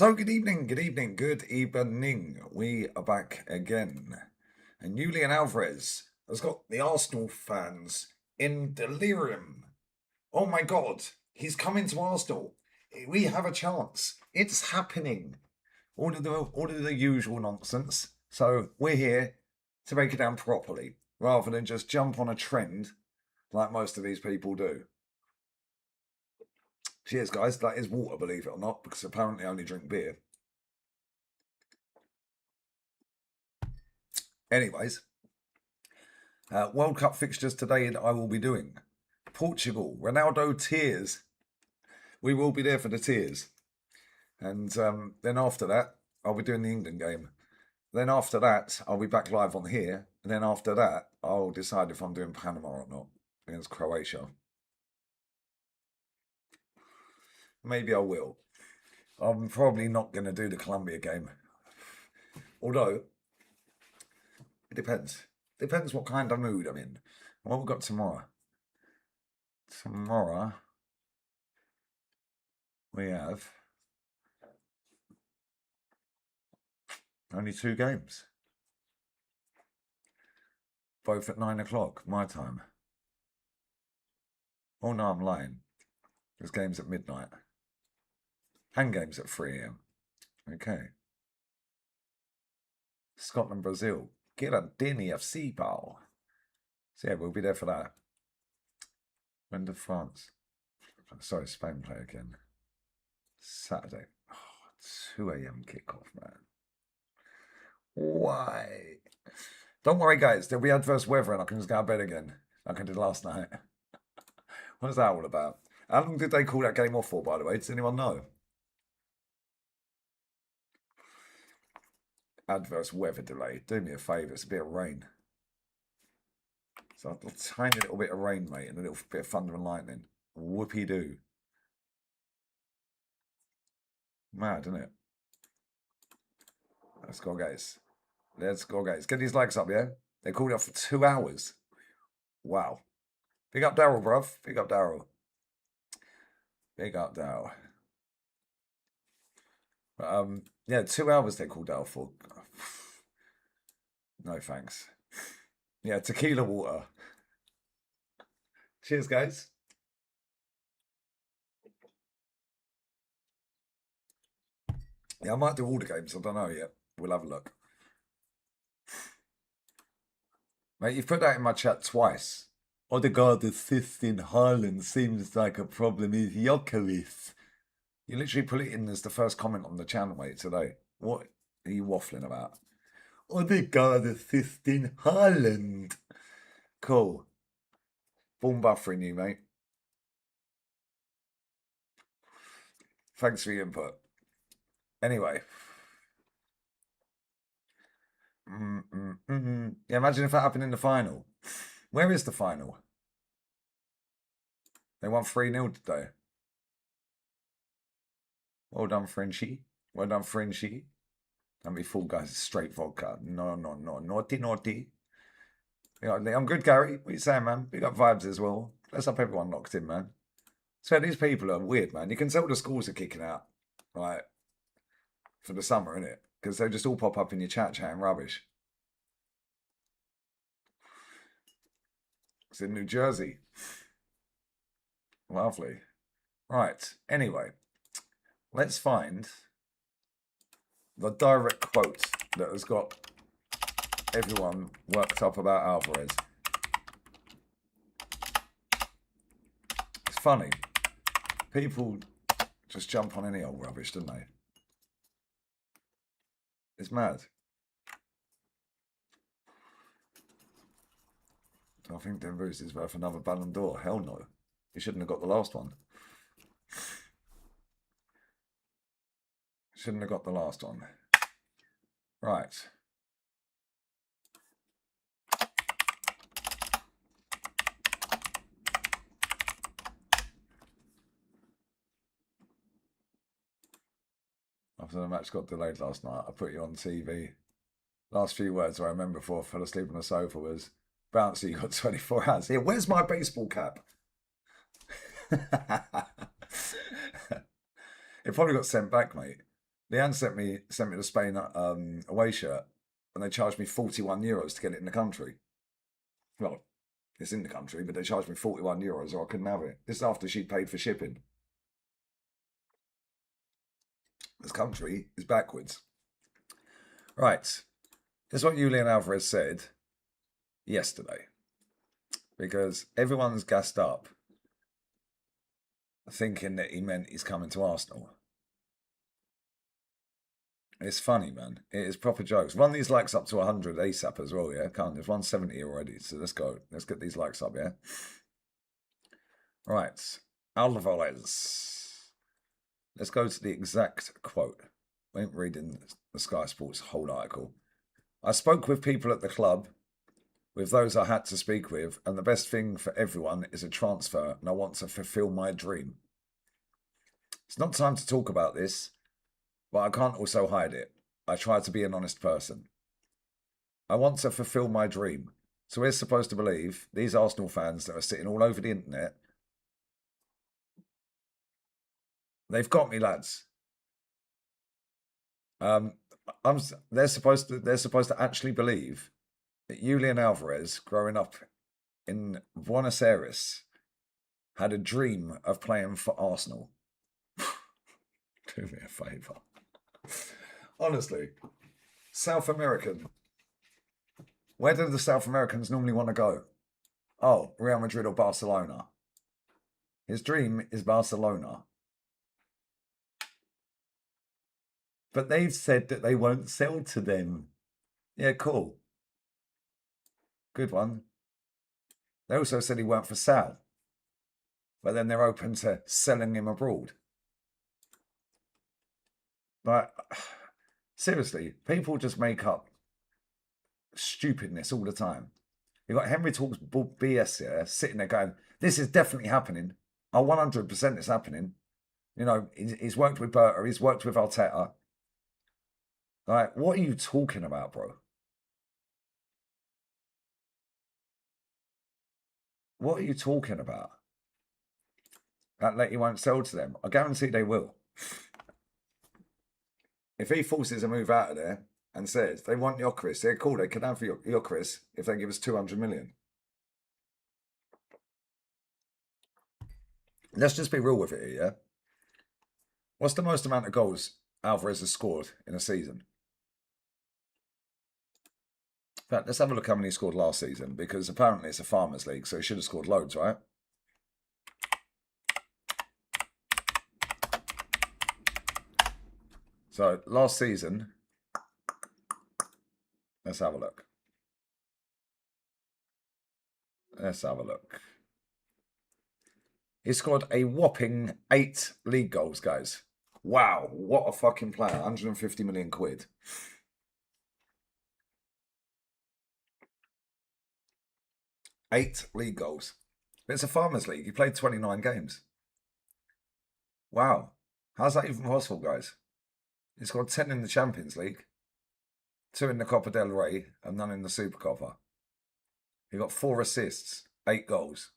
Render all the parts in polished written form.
So good evening, good evening, good evening. We are back again. And Julian Alvarez has got the Arsenal fans in delirium. Oh my God, he's coming to Arsenal. We have a chance. It's happening. All of the usual nonsense. So we're here to break it down properly, rather than just jump on a trend like most of these people do. Cheers, guys. That is water, believe it or not, because apparently I only drink beer. Anyways, World Cup fixtures today that I will be doing. Portugal, Ronaldo tears. We will be there for the tears. And then after that, I'll be doing the England game. Then after that, I'll be back live on here. And then after that, I'll decide if I'm doing Panama or not against Croatia. Maybe I will. I'm probably not going to do the Colombia game. Although, it depends. Depends what kind of mood I'm in. What have we got tomorrow? Tomorrow, we have only 2 games. Both at 9 o'clock, my time. Oh no, I'm lying. There's games at midnight. And games at 3 a.m. Okay. Scotland, Brazil. Get a Denny FC, pal. So yeah, we'll be there for that. When did France? Sorry, Spain play again. Saturday. Oh, 2 a.m. kickoff, man. Why? Don't worry, guys. There'll be adverse weather and I can just go to bed again, like I did last night. What's that all about? How long did they call that game off for, by the way? Does anyone know? Adverse weather delay. Do me a favour. It's a bit of rain. So a tiny little bit of rain, mate, and a little bit of thunder and lightning. Whoopie-doo. Mad, isn't it? Let's go, guys. Let's go, guys. Get these likes up, yeah? They called it off for 2 hours. Wow. Big up Daryl, bruv. Big up Daryl. Big up Daryl. Yeah, 2 hours they called out for. No thanks. Yeah, tequila water. Cheers, guys. Yeah, I might do all the games. I don't know yet. We'll have a look. Mate, you've put that in my chat twice. Odegaard assist in Haaland seems like a problem is Jokeris. You literally put it in as the first comment on the channel, mate, today. What are you waffling about? Odegaard assist in Haaland. Cool. Born buffering you, mate. Thanks for your input. Anyway. Yeah, imagine if that happened in the final. Where is the final? They won 3-0 today. Well done, Frenchie. Well done, Frenchie. Don't be fooled, guys. It's straight vodka. No, no, no. Naughty, naughty. Yeah, I'm good, Gary. What are you saying, man? Big up vibes as well. Let's up everyone locked in, man. So these people are weird, man. You can tell the schools are kicking out, right, for the summer, innit? Because they just all pop up in your chat chatting rubbish. It's in New Jersey. Lovely. Right. Anyway, let's find the direct quote that has got everyone worked up about Alvarez. It's funny. People just jump on any old rubbish, don't they? It's mad. Do I think Denver's is worth another Ballon d'Or? Hell no. He shouldn't have got the last one. Shouldn't have got the last one. Right. After the match got delayed last night, I put you on TV. Last few words I remember before I fell asleep on the sofa was, Bouncy, you got 24 hours. Here, where's my baseball cap? It probably got sent back, mate. Leanne sent me the Spain away shirt, and they charged me €41 to get it in the country. Well, it's in the country, but they charged me €41 or I couldn't have it. This is after she paid for shipping. This country is backwards. Right. This is what Julian Alvarez said yesterday. Because everyone's gassed up thinking that he meant he's coming to Arsenal. It's funny, man. It is proper jokes. Run these likes up to 100 ASAP as well, yeah? Can't. There's 170 already, so let's go. Let's get these likes up, yeah? Right. Alvarez. Let's go to the exact quote. I ain't reading the Sky Sports whole article. I spoke with people at the club, with those I had to speak with, and the best thing for everyone is a transfer, and I want to fulfill my dream. It's not time to talk about this, but I can't also hide it. I try to be an honest person. I want to fulfill my dream. So we're supposed to believe these Arsenal fans that are sitting all over the internet, they've got me, lads. They're supposed to actually believe that Julian Alvarez, growing up in Buenos Aires, had a dream of playing for Arsenal. Do me a favour. Honestly, South American. Where do the South Americans normally want to go? Oh, Real Madrid or Barcelona. His dream is Barcelona. But they've said that they won't sell to them. Yeah, cool. Good one. They also said he weren't for sale. But then they're open to selling him abroad. But seriously, people just make up stupidness all the time. You've got Henry Talks BS here, sitting there going, this is definitely happening. Oh, 100% it's happening. You know, he's worked with Berta, he's worked with Arteta. Like, what are you talking about, bro? What are you talking about? That you won't sell to them. I guarantee they will. If he forces a move out of there and says they want Gyökeres, they're cool. They can have Gyökeres if they give us 200 million. Let's just be real with it here, yeah? What's the most amount of goals Alvarez has scored in a season? In fact, let's have a look how many he scored last season, because apparently it's a Farmers League, so he should have scored loads, right? So last season, let's have a look. Let's have a look. He scored a whopping 8 league goals, guys. Wow, what a fucking player. 150 million quid. 8 league goals. But it's a Farmers League. He played 29 games. Wow. How's that even possible, guys? He scored 10 in the Champions League, 2 in the Copa del Rey, and none in the Super Copa. He got 4 assists, 8 goals.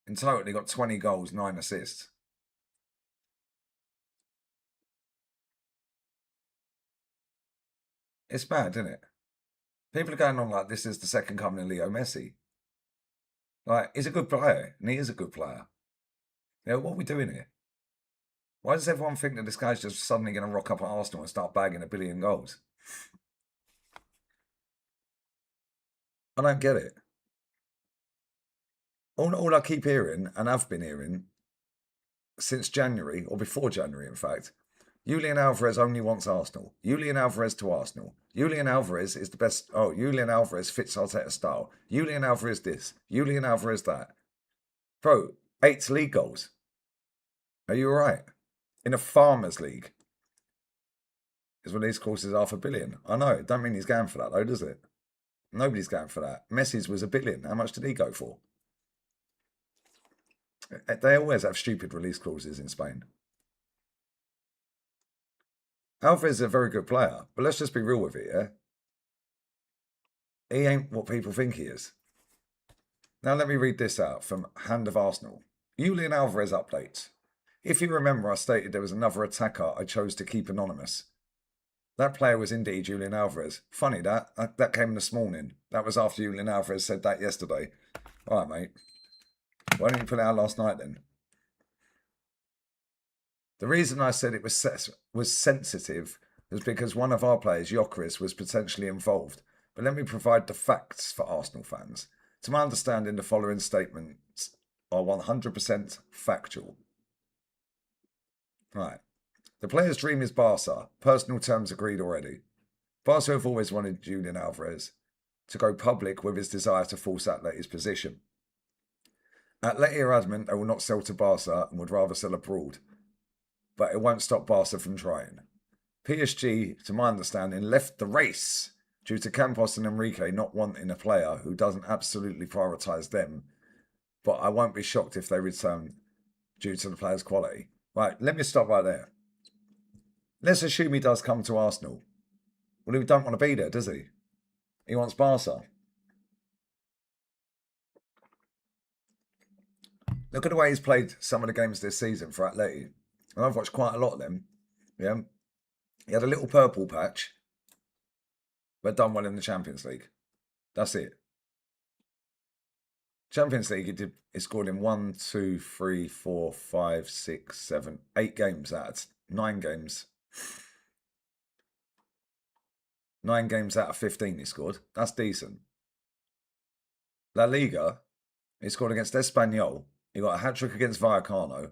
In total, he got 20 goals, 9 assists. It's bad, isn't it? People are going on like this is the second coming of Leo Messi. Like, he's a good player, and he is a good player. You know, what are we doing here? Why does everyone think that this guy's just suddenly going to rock up at Arsenal and start bagging 1 billion goals? I don't get it. All I keep hearing, and I've been hearing since January, or before January, in fact, Julian Alvarez only wants Arsenal. Julian Alvarez to Arsenal. Julian Alvarez is the best. Oh, Julian Alvarez fits Arteta's style. Julian Alvarez this. Julian Alvarez that. Bro, 8 league goals. Are you all right? In a Farmers League. His release course is $500 million. I know. It don't mean he's going for that, though, does it? Nobody's going for that. Messi's was $1 billion. How much did he go for? They always have stupid release clauses in Spain. Alvarez is a very good player, but let's just be real with it, yeah? He ain't what people think he is. Now let me read this out from Hand of Arsenal. Julian Alvarez updates. If you remember, I stated there was another attacker I chose to keep anonymous. That player was indeed Julian Alvarez. Funny that came this morning. That was after Julian Alvarez said that yesterday. All right, mate. Why didn't you put it out last night then? The reason I said it was sensitive was because one of our players, Gyökeres, was potentially involved. But let me provide the facts for Arsenal fans. To my understanding, the following statements are 100% factual. Right. The player's dream is Barca. Personal terms agreed already. Barca have always wanted Julian Alvarez to go public with his desire to force Atleti's position. Atleti are adamant they will not sell to Barca and would rather sell abroad. But it won't stop Barca from trying. PSG, to my understanding, left the race due to Campos and Enrique not wanting a player who doesn't absolutely prioritise them. But I won't be shocked if they return due to the player's quality. Right, let me stop right there. Let's assume he does come to Arsenal. Well, he don't want to be there, does he? He wants Barca. Look at the way he's played some of the games this season for Atleti. And I've watched quite a lot of them. Yeah. He had a little purple patch, but done well in the Champions League. That's it. Champions League, he scored in 1, 2, 3, 4, 5, 6, 7, 8 games out of 9 games. 9 games out of 15 he scored. That's decent. La Liga, he scored against Espanyol. He got a hat-trick against Vallecano,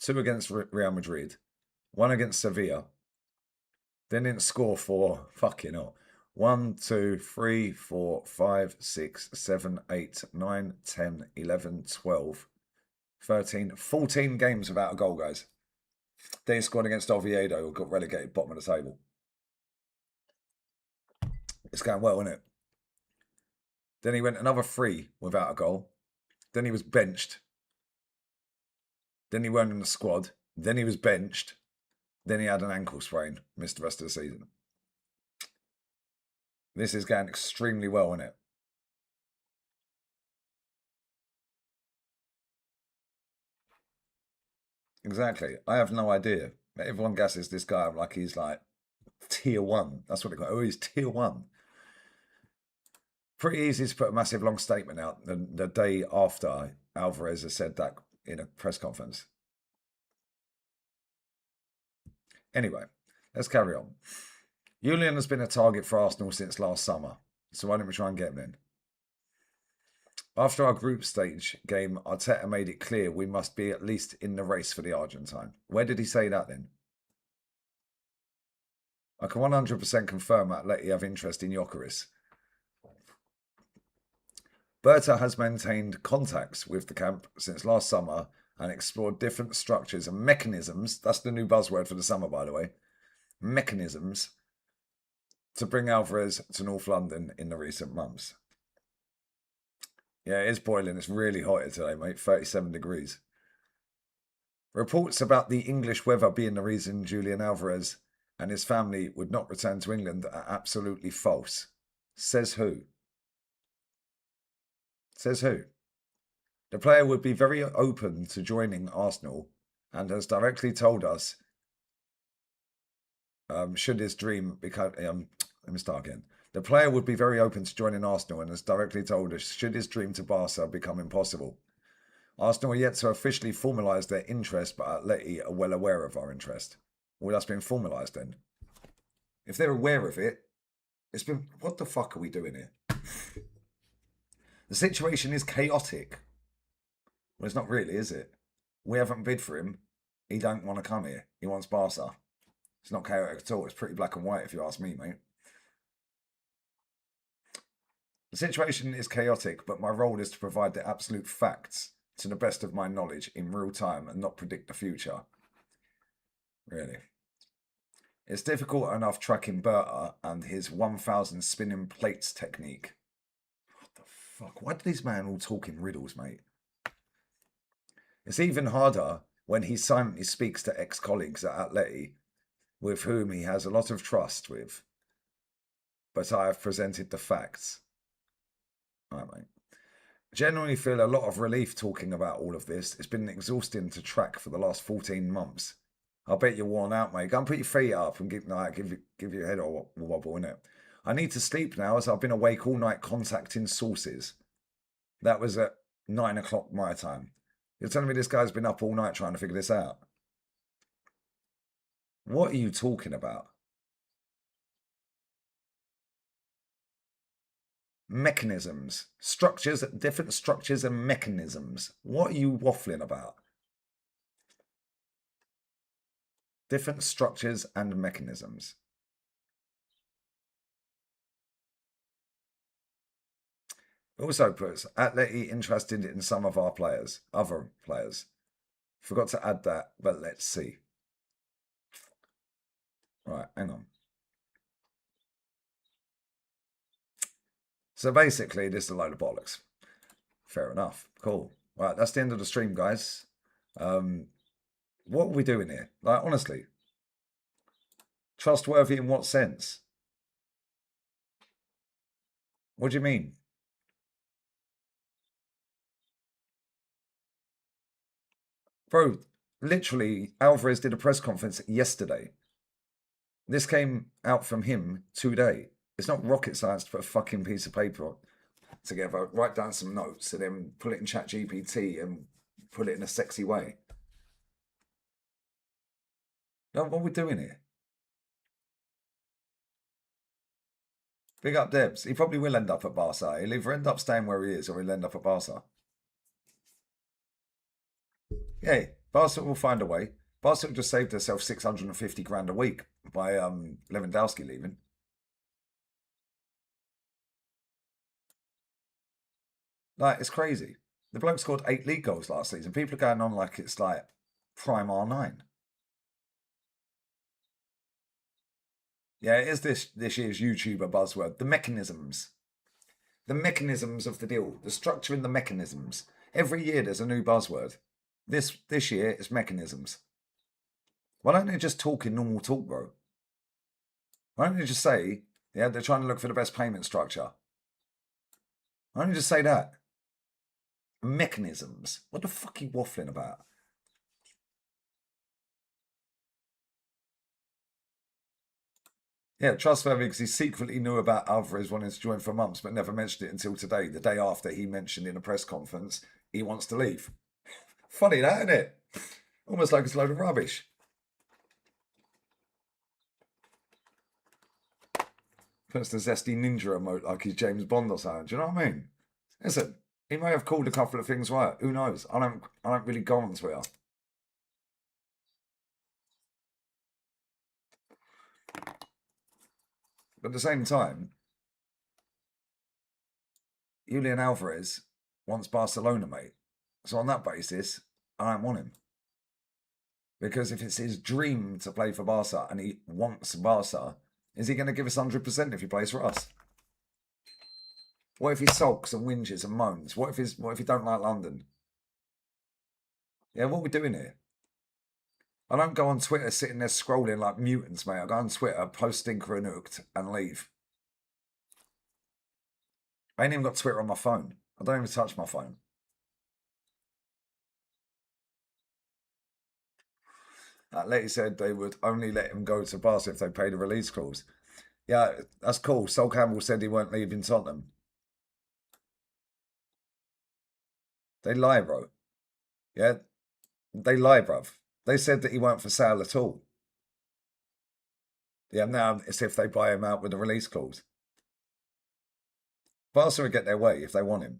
2 against Real Madrid, 1 against Sevilla. Then didn't score for, fucking hell, 1, 2, 3, 4, 5, 6, 7, 8, 9, 10, 11, 12, 13, 14 games without a goal, guys. Then he scored against Oviedo, who got relegated bottom of the table. It's going well, isn't it? Then he went another 3 without a goal. Then he was benched. Then he weren't in the squad. Then he was benched. Then he had an ankle sprain. Missed the rest of the season. This is going extremely well, isn't it? Exactly. I have no idea. Everyone guesses this guy like he's like tier 1. That's what they call it. Oh, he's tier 1. Pretty easy to put a massive long statement out the day after Alvarez has said that in a press conference. Anyway, let's carry on. Julian has been a target for Arsenal since last summer, so why don't we try and get him in? After our group stage game, Arteta made it clear we must be at least in the race for the Argentine. Where did he say that then? I can 100% confirm Atleti have interest in Gyökeres. Berta has maintained contacts with the camp since last summer and explored different structures and mechanisms. That's the new buzzword for the summer, by the way. Mechanisms to bring Alvarez to North London in the recent months. Yeah, it is boiling. It's really hot here today, mate. 37 degrees. Reports about the English weather being the reason Julian Alvarez and his family would not return to England are absolutely false. Says who? Says who? The player would be very open to joining Arsenal and has directly told us should his dream become... let me start again. The player would be very open to joining Arsenal and has directly told us should his dream to Barca become impossible. Arsenal are yet to officially formalise their interest, but Atleti are well aware of our interest. Well, that's been formalised then. If they're aware of it, it's been... What the fuck are we doing here? The situation is chaotic. Well, it's not really, is it? We haven't bid for him. He don't want to come here. He wants Barca. It's not chaotic at all. It's pretty black and white, if you ask me, mate. The situation is chaotic, but my role is to provide the absolute facts to the best of my knowledge in real time and not predict the future. Really. It's difficult enough tracking Berta and his 1,000 spinning plates technique. What the fuck? Why do these men all talk in riddles, mate? It's even harder when he silently speaks to ex-colleagues at Atleti, with whom he has a lot of trust with. But I have presented the facts. All right, mate. Genuinely feel a lot of relief talking about all of this. It's been exhausting to track for the last 14 months. I bet you're worn out, mate. Go and put your feet up and give your head a wobble, innit? I need to sleep now as I've been awake all night contacting sources. That was at 9 o'clock my time. You're telling me this guy's been up all night trying to figure this out? What are you talking about? Mechanisms. Structures, different structures and mechanisms. What are you waffling about? Different structures and mechanisms. Also puts Atleti interested in some of our players, other players. Forgot to add that, but let's see. Right, hang on. So basically, this is a load of bollocks. Fair enough. Cool. Right, that's the end of the stream, guys. What are we doing here? Like, honestly, trustworthy in what sense? What do you mean? Bro, literally, Alvarez did a press conference yesterday. This came out from him today. It's not rocket science to put a fucking piece of paper together, write down some notes, and then put it in ChatGPT and put it in a sexy way. No, what are we doing here? Big up Debs. He probably will end up at Barca. He'll either end up staying where he is or he'll end up at Barca. Yeah, Barca will find a way. Barca just saved herself 650 grand a week by Lewandowski leaving. Like, it's crazy. The bloke scored 8 league goals last season. People are going on like it's like prime R9. Yeah, it is this year's YouTuber buzzword. The mechanisms. The mechanisms of the deal. The structure and the mechanisms. Every year there's a new buzzword. This year it's mechanisms. Why don't they just talk in normal talk, bro? Why don't they just say, yeah, they're trying to look for the best payment structure? Why don't you just say that? Mechanisms. What the fuck are you waffling about? Yeah, trustworthy because he secretly knew about Alvarez wanting to join for months, but never mentioned it until today, the day after he mentioned in a press conference he wants to leave. Funny that, isn't it? Almost like it's a load of rubbish. Puts the zesty ninja emote like he's James Bond or something. Do you know what I mean? Listen, he may have called a couple of things right. Who knows? I don't really go on Twitter. But at the same time, Julian Alvarez wants Barcelona, mate. So on that basis, I don't want him. Because if it's his dream to play for Barca and he wants Barca, is he going to give us 100% if he plays for us? What if he sulks and whinges and moans? What if he don't like London? Yeah, what are we doing here? I don't go on Twitter sitting there scrolling like mutants, mate. I go on Twitter, post Stinker and Hooked, and leave. I ain't even got Twitter on my phone. I don't even touch my phone. Letty said they would only let him go to Barca if they paid a release clause. Yeah, that's cool. Sol Campbell said he weren't leaving Tottenham. They lie, bro. Yeah, they lie, bruv. They said that he weren't for sale at all. Yeah, now it's if they buy him out with a release clause. Barca would get their way if they want him.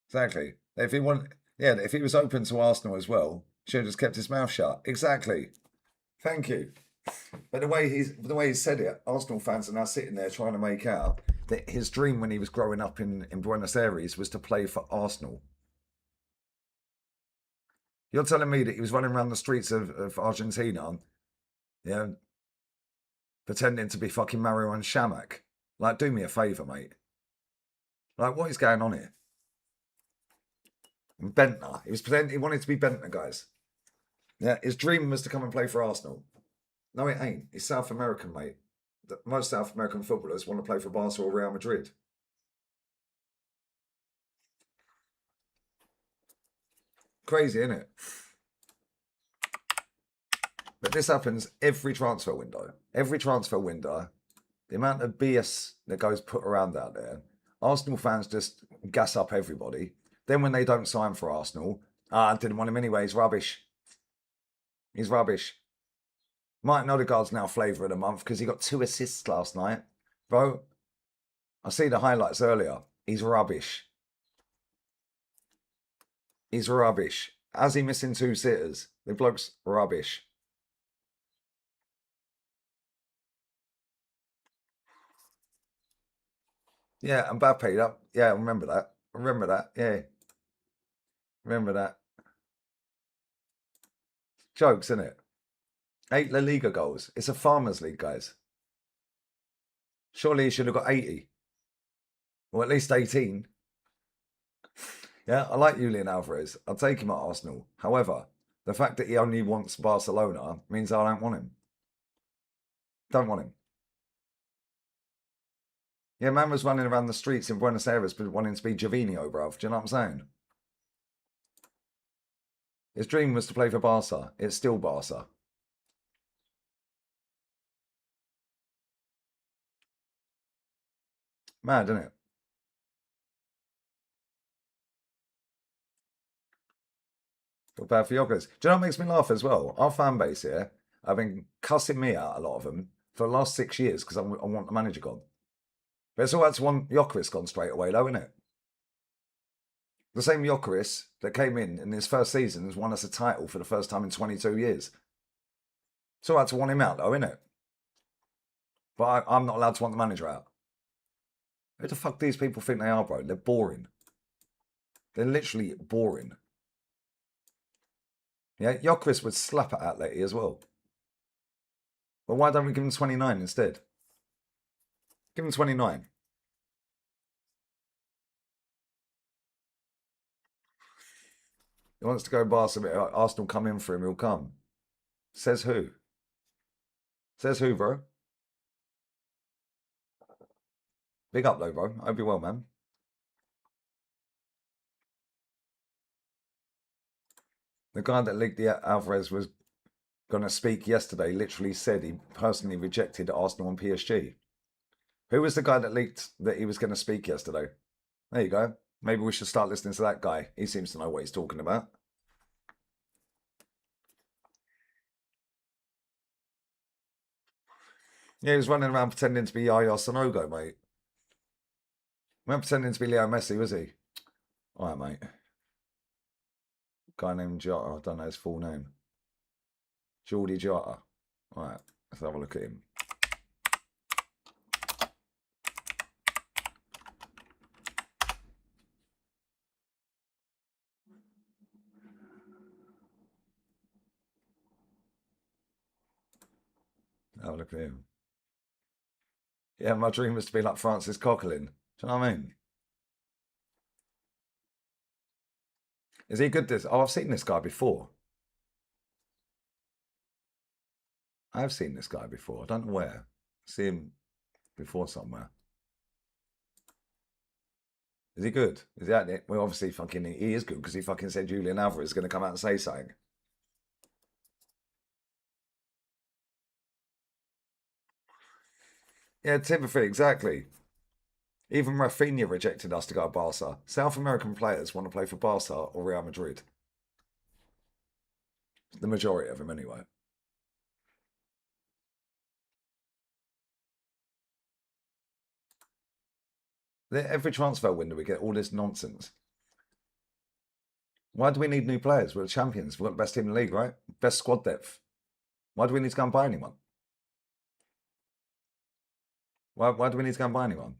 Exactly. If he was open to Arsenal as well, should have just kept his mouth shut. Exactly. Thank you. But the way he said it, Arsenal fans are now sitting there trying to make out that his dream when he was growing up in Buenos Aires was to play for Arsenal. You're telling me that he was running around the streets of Argentina, yeah, pretending to be fucking Mario and Shamak. Like, do me a favour, mate. Like, what is going on here? And Bentner. He was pretending he wanted to be Bentner, guys. Yeah, his dream was to come and play for Arsenal. No, it ain't. It's South American, mate. Most South American footballers want to play for Barca or Real Madrid. Crazy, isn't it? But this happens every transfer window. Every transfer window, the amount of BS that goes put around out there, Arsenal fans just gas up everybody. Then when they don't sign for Arsenal, I didn't want him anyway. He's rubbish. He's rubbish. Martin Odegaard's now flavour of the month because he got 2 assists last night. Bro, I see the highlights earlier. He's rubbish. He's rubbish. How's he missing 2 sitters? The bloke's rubbish. Yeah, Mbappe. Yeah, I remember that. Remember that. Yeah, remember that. Jokes, isn't it? 8 La Liga goals. It's a farmers league, guys. Surely he should have got 80. Or at least 18. Yeah, I like Julian Alvarez. I'll take him at Arsenal. However, the fact that he only wants Barcelona means I don't want him. Don't want him. Yeah, man was running around the streets in Buenos Aires wanting to be Javinho, bruv. Do you know what I'm saying? His dream was to play for Barca. It's still Barca. Mad, isn't it? Feel bad for Yoggers. Do you know what makes me laugh as well? Our fan base here have been cussing me out, a lot of them, for the last 6 years because I want the manager gone. But it's all right to want Jokeris gone straight away, though, isn't it? The same Jokeris that came in his first season has won us a title for the first time in 22 years. It's all right to want him out, though, isn't it? But I'm not allowed to want the manager out. Who the fuck these people think they are, bro? They're boring. They're literally boring. Yeah, Jokeris would slap at Atleti as well. But why don't we give him 29 instead? Give him 29. He wants to go Barca. Arsenal come in for him, he'll come. Says who? Says who, bro? Big up, though, bro. I hope you're well, man. The guy that leaked the Alvarez was going to speak yesterday literally said he personally rejected Arsenal and PSG. Who was the guy that leaked that he was going to speak yesterday? There you go. Maybe we should start listening to that guy. He seems to know what he's talking about. Yeah, he was running around pretending to be Yaya Sanogo, mate. He wasn't pretending to be Leo Messi, was he? All right, mate. Guy named Jota. I don't know his full name. Geordie Jota. All right, let's have a look at him. Have a look at him. Yeah, my dream was to be like Francis Coquelin. Do you know what I mean? Is he good? This? Oh, I've seen this guy before. I have seen this guy before. I don't know where. See him before somewhere. Is he good? Is he at it? Well, obviously, fucking he is good because he fucking said Julian Alvarez is going to come out and say something. Yeah, Timothy, exactly. Even Rafinha rejected us to go to Barca. South American players want to play for Barca or Real Madrid. The majority of them, anyway. Every transfer window, we get all this nonsense. Why do we need new players? We're the champions. We've got the best team in the league, right? Best squad depth. Why do we need to go and buy anyone? Why do we need to go and buy anyone?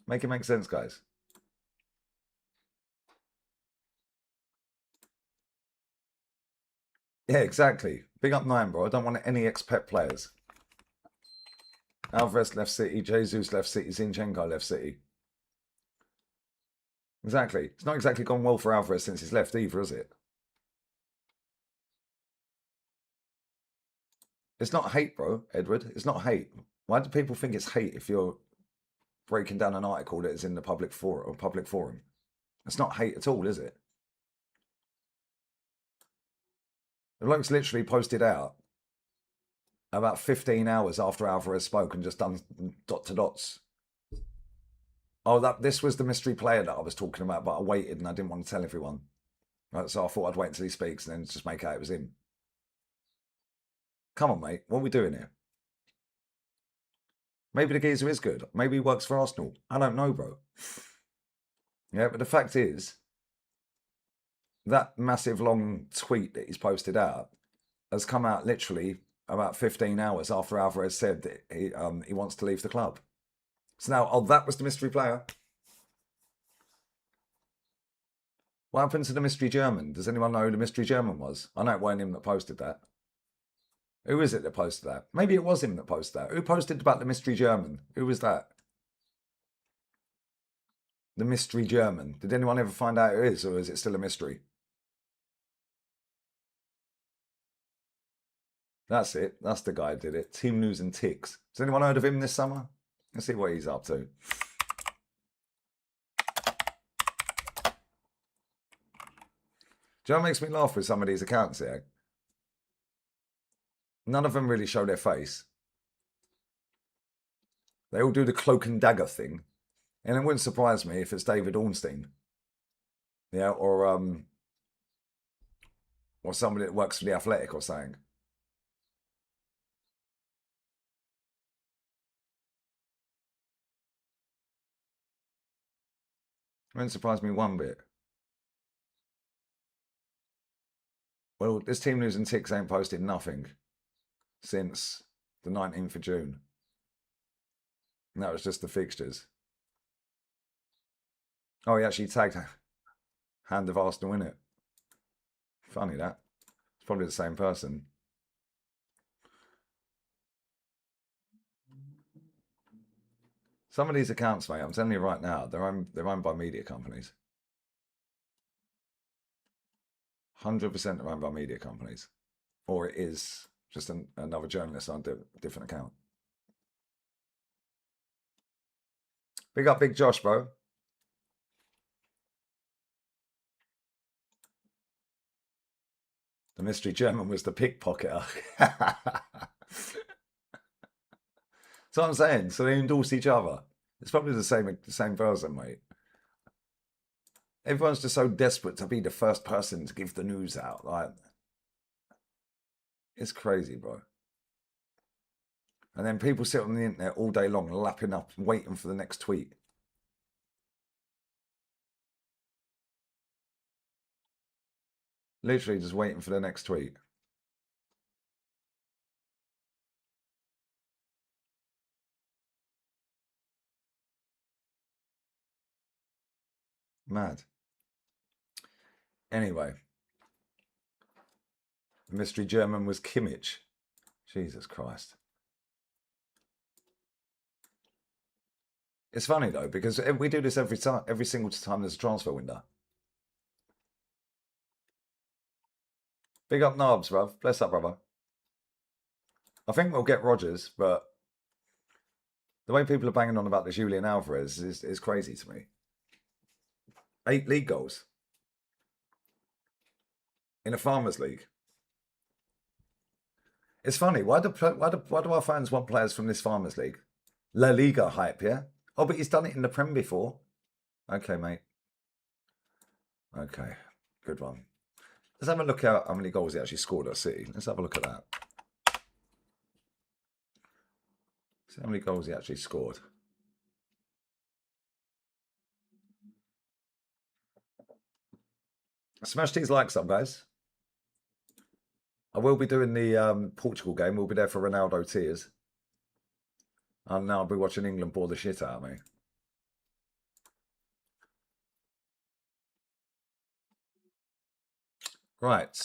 Make it make sense, guys. Yeah, exactly. Big up 9, bro. I don't want any expat players. Alvarez left City. Jesus left City. Zinchenko left City. Exactly. It's not exactly gone well for Alvarez since he's left either, is it? It's not hate, bro, Edward. It's not hate. Why do people think it's hate if you're breaking down an article that is in the public forum or public forum? It's not hate at all, is it? The bloke's literally posted out about 15 hours after Alvarez spoke and just done dot to dots. Oh, this was the mystery player that I was talking about, but I waited and I didn't want to tell everyone. Right, so I thought I'd wait until he speaks and then just make out it was him. Come on, mate. What are we doing here? Maybe the geezer is good. Maybe he works for Arsenal. I don't know, bro. Yeah, but the fact is, that massive long tweet that he's posted out has come out literally about 15 hours after Alvarez said that he wants to leave the club. So now, oh, that was the mystery player. What happened to the mystery German? Does anyone know who the mystery German was? I know it wasn't him that posted that. Who is it that posted that? Maybe it was him that posted that. Who posted about the mystery German? Who was that? The mystery German. Did anyone ever find out who it is, or is it still a mystery? That's it. That's the guy who did it. Team News and Ticks. Has anyone heard of him this summer? Let's see what he's up to. Do you know what makes me laugh with some of these accounts here? None of them really show their face. They all do the cloak and dagger thing. And it wouldn't surprise me if it's David Ornstein. Yeah, or somebody that works for the Athletic or something. It wouldn't surprise me one bit. Well, this Team News and Ticks ain't posted nothing since the 19th of June. And that was just the fixtures. Oh, he actually tagged Hand of Arsenal in it. Funny that. It's probably the same person. Some of these accounts, mate, I'm telling you right now, they're owned by media companies. 100% they're owned by media companies. Or it is just another journalist on a different account. Big up Big Josh, bro. The mystery German was the pickpocketer. That's what I'm saying. So they endorse each other. It's probably the same person, mate. Everyone's just so desperate to be the first person to give the news out. Like, it's crazy, bro. And then people sit on the internet all day long, lapping up, waiting for the next tweet. Literally just waiting for the next tweet. Mad. Anyway, the mystery German was Kimmich. Jesus Christ. It's funny though, because we do this every single time there's a transfer window. Big up Narbs, bruv. Bless up, brother. I think we'll get Rodgers, but the way people are banging on about the Julian Alvarez is crazy to me. 8 league goals in a Farmers League. It's funny. Why do our fans want players from this Farmers League? La Liga hype, yeah? Oh, but he's done it in the Prem before. Okay, mate. Okay, good one. Let's have a look at how many goals he actually scored at City. Let's have a look at that. See how many goals he actually scored. Smash these likes up, guys. I will be doing the Portugal game. We'll be there for Ronaldo tears. And now I'll be watching England bore the shit out of me. Right.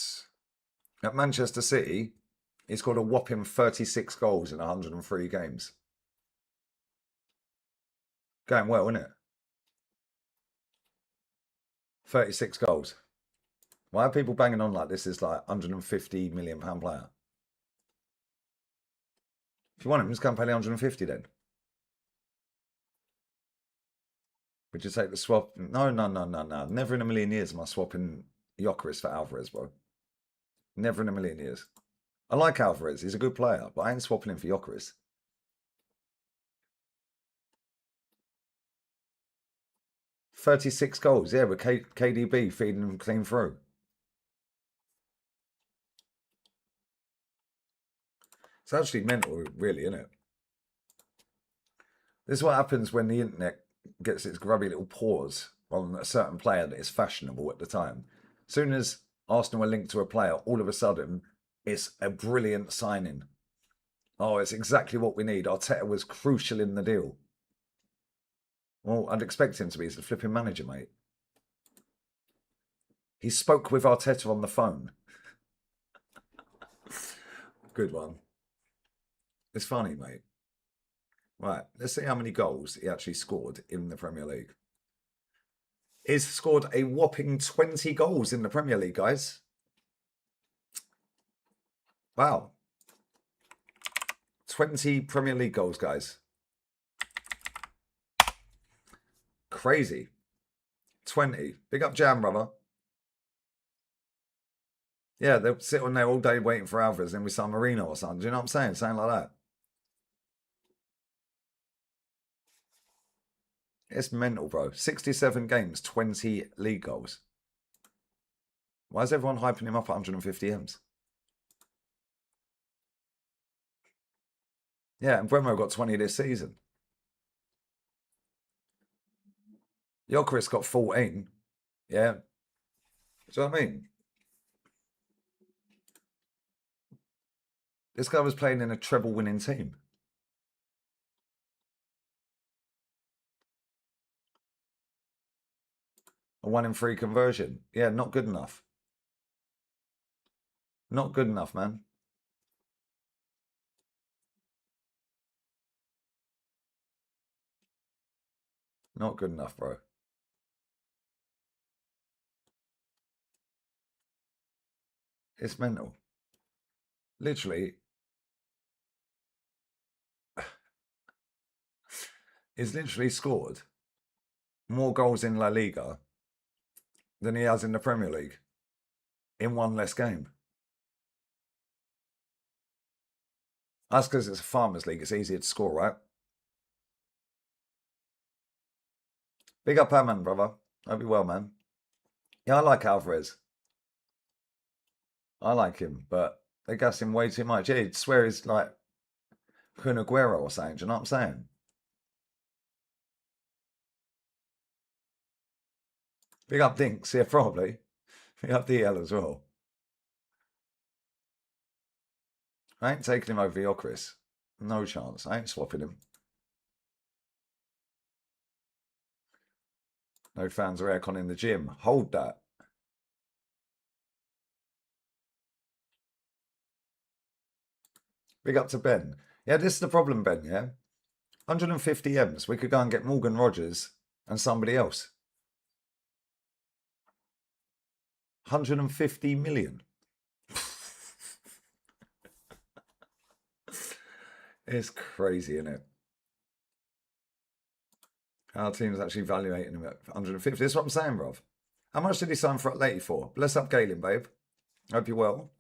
At Manchester City, he scored a whopping 36 goals in 103 games. Going well, isn't it? 36 goals. Why are people banging on like this is like £150 million player? If you want him, just go and pay the 150 then. Would you take the swap? No, no, no, no, no. Never in a million years am I swapping Gyökeres for Alvarez, bro. Never in a million years. I like Alvarez. He's a good player, but I ain't swapping him for Gyökeres. 36 goals, yeah, with KDB feeding him clean through. It's actually mental, really, isn't it? This is what happens when the internet gets its grubby little paws on a certain player that is fashionable at the time. As soon as Arsenal are linked to a player, all of a sudden, it's a brilliant signing. Oh, it's exactly what we need. Arteta was crucial in the deal. Well, I'd expect him to be. He's the flipping manager, mate. He spoke with Arteta on the phone. Good one. It's funny, mate. Right, let's see how many goals he actually scored in the Premier League. He's scored a whopping 20 goals in the Premier League, guys. Wow. 20 Premier League goals, guys. Crazy. 20. Big up Jam, brother. Yeah, they'll sit on there all day waiting for Alvarez, then with San Marino or something. Do you know what I'm saying? Something like that. It's mental, bro. 67 games, 20 league goals. Why is everyone hyping him up at 150 M's? Yeah, and Bremo got 20 this season. Gyökeres got 14. Yeah. Do you know what I mean? This guy was playing in a treble-winning team. A 1 in 3 conversion. Yeah, not good enough. Not good enough, man. Not good enough, bro. It's mental. Literally. He's literally scored more goals in La Liga than he has in the Premier League in one less game. That's because it's a farmers league. It's easier to score, right? Big up, man, brother. Hope you well, man. Yeah, I like Alvarez. I like him, but they gas him way too much. Yeah, you'd swear he's like Kun Aguero or something. Do you know what I'm saying? Big up Dinks, yeah, probably. Big up DL as well. I ain't taking him over Gyökeres. No chance. I ain't swapping him. No fans or aircon in the gym. Hold that. Big up to Ben. Yeah, this is the problem, Ben, yeah? 150 M's. We could go and get Morgan Rogers and somebody else. 150 million. It's crazy, isn't it? Our team's actually evaluating him at 150. That's what I'm saying, bruv. How much did he sign for Atleti for? Bless up Galen, babe. Hope you're well.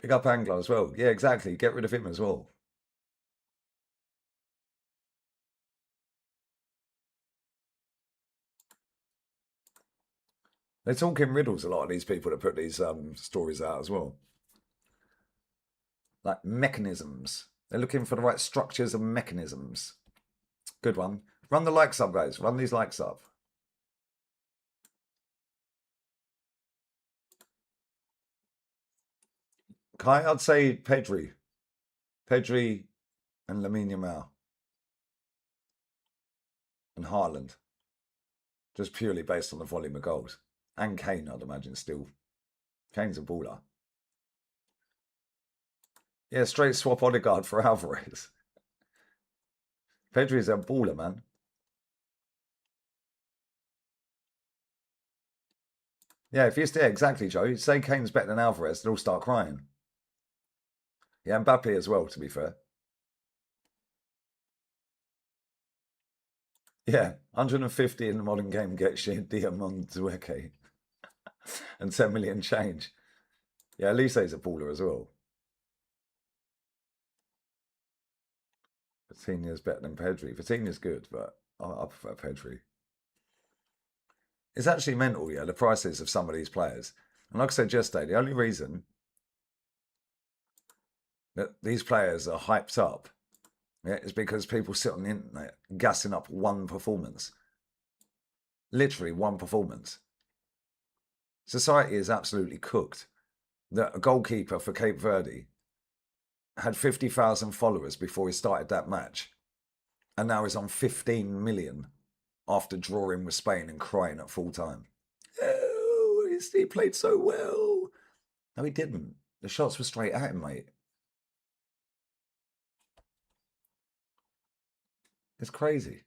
Pick up Anglo as well. Yeah, exactly. Get rid of him as well. They're talking riddles, a lot of these people that put these stories out as well. Like mechanisms. They're looking for the right structures and mechanisms. Good one. Run the likes up, guys. Run these likes up. Kai, I'd say Pedri. Pedri and Lamine Yamal. And Haaland. Just purely based on the volume of goals. And Kane, I'd imagine, still. Kane's a baller. Yeah, straight swap Odegaard for Alvarez. Pedri's a baller, man. Yeah, if you say exactly, Joe, say Kane's better than Alvarez, they'll all start crying. Yeah, Mbappe as well, to be fair. Yeah, 150 in the modern game gets you Diamond and 10 million change. Yeah, Elise's a baller as well. Coutinho's better than Pedri. Coutinho's good, but I prefer Pedri. It's actually mental, yeah, the prices of some of these players. And like I said yesterday, the only reason that these players are hyped up, yeah, is because people sit on the internet gassing up one performance. Literally one performance. Society is absolutely cooked. That a goalkeeper for Cape Verde had 50,000 followers before he started that match, and now he's on 15 million after drawing with Spain and crying at full time. Oh, he played so well. No, he didn't. The shots were straight at him, mate. It's crazy.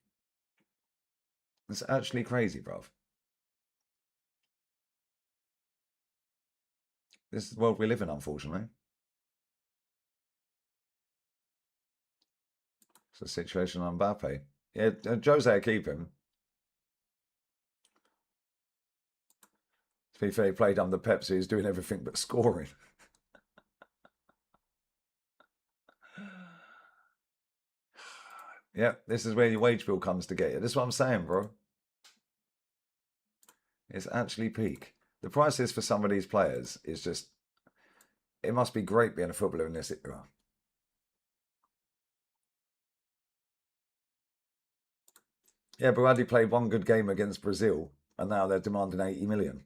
It's actually crazy, bruv. This is the world we live in, unfortunately. It's a situation on Mbappe. Yeah, Jose keep him. To be fair, he played under Pep, so he's doing everything but scoring. Yeah, this is where your wage bill comes to get you. This is what I'm saying, bro. It's actually peak. The prices for some of these players is just, it must be great being a footballer in this era. Yeah, Baradi played one good game against Brazil, and now they're demanding 80 million.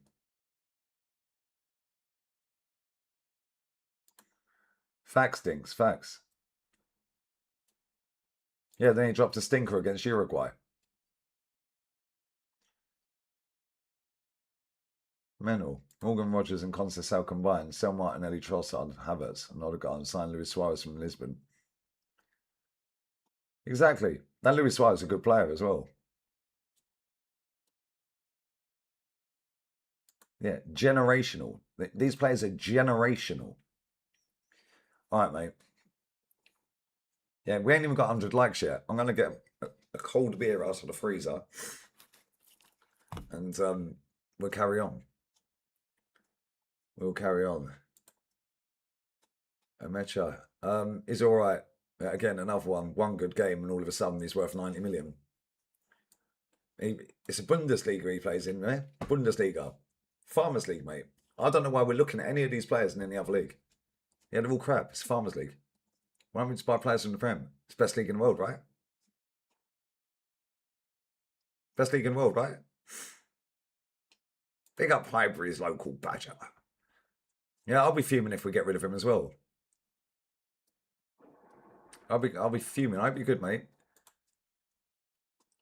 Facts, Dinks, facts. Yeah, then he dropped a stinker against Uruguay. Mental. Morgan Rogers and Conceição combined. Sell Martinelli, Trossard, Havertz, and Odegaard, and sign Luis Suarez from Lisbon. Exactly. That Luis Suarez is a good player as well. Yeah, generational. These players are generational. All right, mate. Yeah, we ain't even got 100 likes yet. I'm going to get a cold beer out of the freezer and we'll carry on. We'll carry on. Amecha is all right. Again, another one. One good game, and all of a sudden he's worth 90 million. It's a Bundesliga he plays in, right? Bundesliga. Farmers League, mate. I don't know why we're looking at any of these players in any other league. Yeah, they're all crap. It's Farmers League. Why don't we just buy players from the Prem? It's the best league in the world, right? Best league in the world, right? Big up Highbury's local badger. Yeah, I'll be fuming if we get rid of him as well. I'll be fuming. I hope you're good, mate.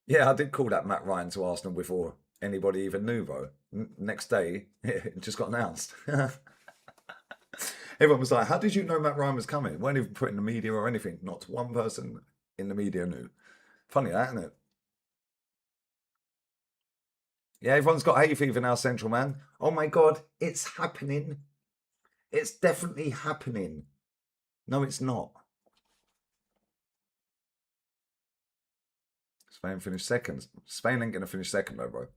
Yeah, I did call that Matt Ryan to Arsenal before anybody even knew, though. Next day, it just got announced. Everyone was like, how did you know Matt Ryan was coming? Weren't even put in the media or anything. Not one person in the media knew. Funny that, isn't it? Yeah, everyone's got hay fever now, Central Man. Oh my God, it's happening. It's definitely happening. No, it's not. Spain finished second. Spain ain't going to finish second, though, bro.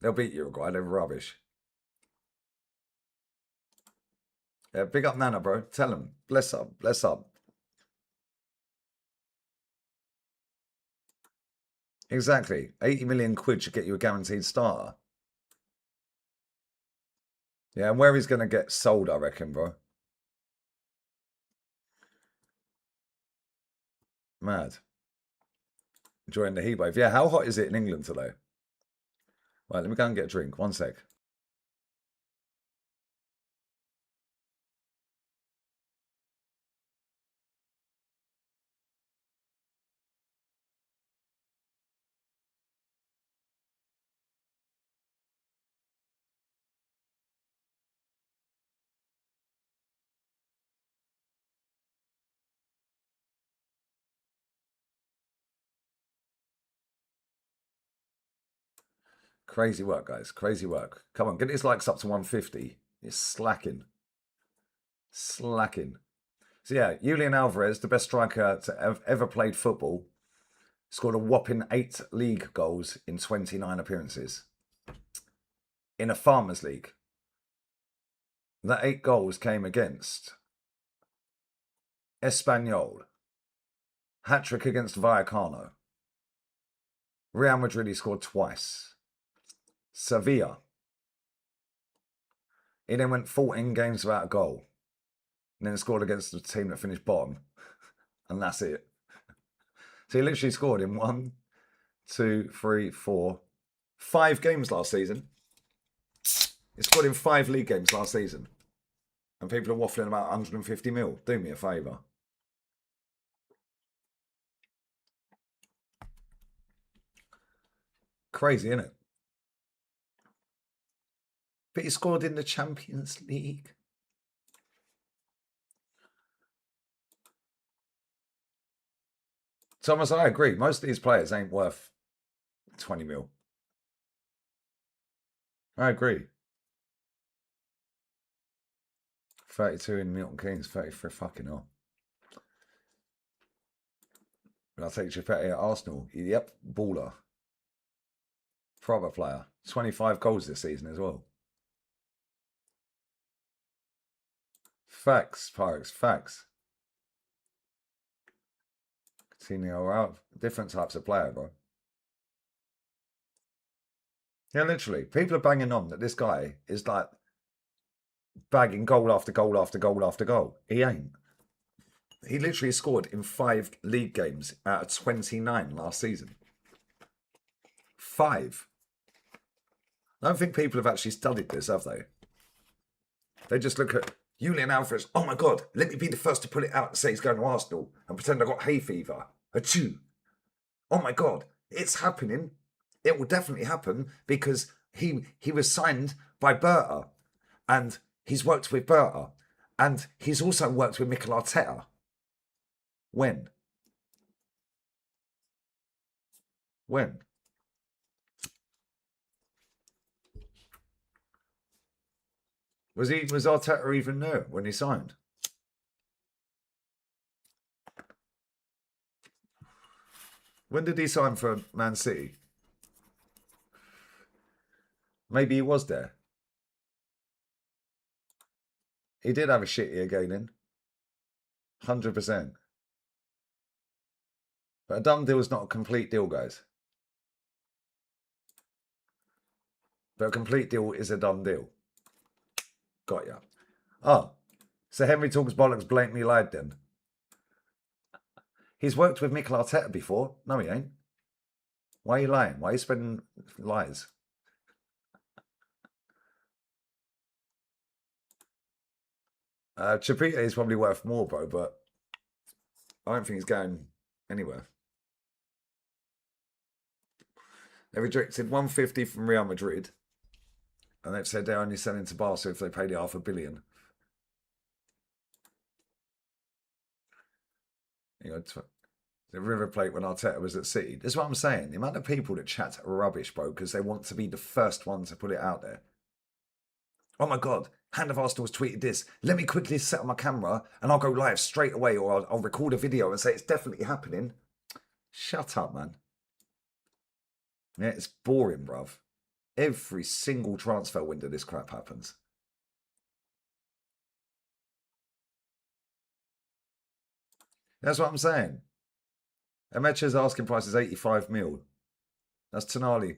They'll beat Uruguay. They're rubbish. Yeah, big up Nana, bro. Tell them. Bless up. Bless up. Exactly. 80 million quid should get you a guaranteed starter. Yeah, and where he's going to get sold, I reckon, bro. Mad. Enjoying the heat wave. Yeah, how hot is it in England today? Right, let me go and get a drink. One sec. Crazy work, guys. Crazy work. Come on, get his likes up to 150. It's slacking. Slacking. So yeah, Julian Alvarez, the best striker to have ever played football, scored a whopping 8 league goals in 29 appearances. In a Farmers League. That 8 goals came against Espanyol. Hat-trick against Vallecano. Real Madrid, he scored twice. Sevilla. He then went 14 games without a goal. And then scored against the team that finished bottom. And that's it. So he literally scored in 1, 2, 3, 4, 5 games last season. He scored in 5 league games last season. And people are waffling about 150 mil. Do me a favour. Crazy, isn't it? But he scored in the Champions League. Thomas, I agree. Most of these players ain't worth 20 mil. I agree. 32 in Milton Keynes, 33 fucking hell. But I'll take Chipetti at Arsenal. Yep, baller. Proper player. 25 goals this season as well. Facts, Pyrex, facts. Coutinho out. Different types of player, bro. Yeah, literally. People are banging on that this guy is like bagging goal after goal after goal after goal. He ain't. He literally scored in 5 league games out of 29 last season. 5. I don't think people have actually studied this, have they? They just look at Julian Alvarez. Oh my God, let me be the first to put it out and say he's going to Arsenal and pretend I got hay fever. Achoo. Oh my God, it's happening. It will definitely happen because he was signed by Berta and he's worked with Berta and he's also worked with Mikel Arteta. When? When? Was Arteta even there when he signed? When did he sign for Man City? Maybe he was there. He did have a shit year going in. 100%. But a done deal is not a complete deal, guys. But a complete deal is a done deal. Got ya. Oh, so Henry talks bollocks, blatantly lied then. He's worked with Mikel Arteta before. No, he ain't. Why are you lying? Why are you spreading lies? Chapita is probably worth more, bro, but I don't think he's going anywhere. They rejected 150 from Real Madrid, and they've said they're only selling to Barca if they paid it $500 million. You know, the River Plate when Arteta was at City. That's what I'm saying. The amount of people that chat rubbish, bro, because they want to be the first one to put it out there. Oh my God, Hand of Arsenal's tweeted this. Let me quickly set up my camera and I'll go live straight away, or I'll record a video and say it's definitely happening. Shut up, man. Yeah, it's boring, bruv. Every single transfer window this crap happens. That's what I'm saying. Emeche's asking price is 85 mil. That's Tonali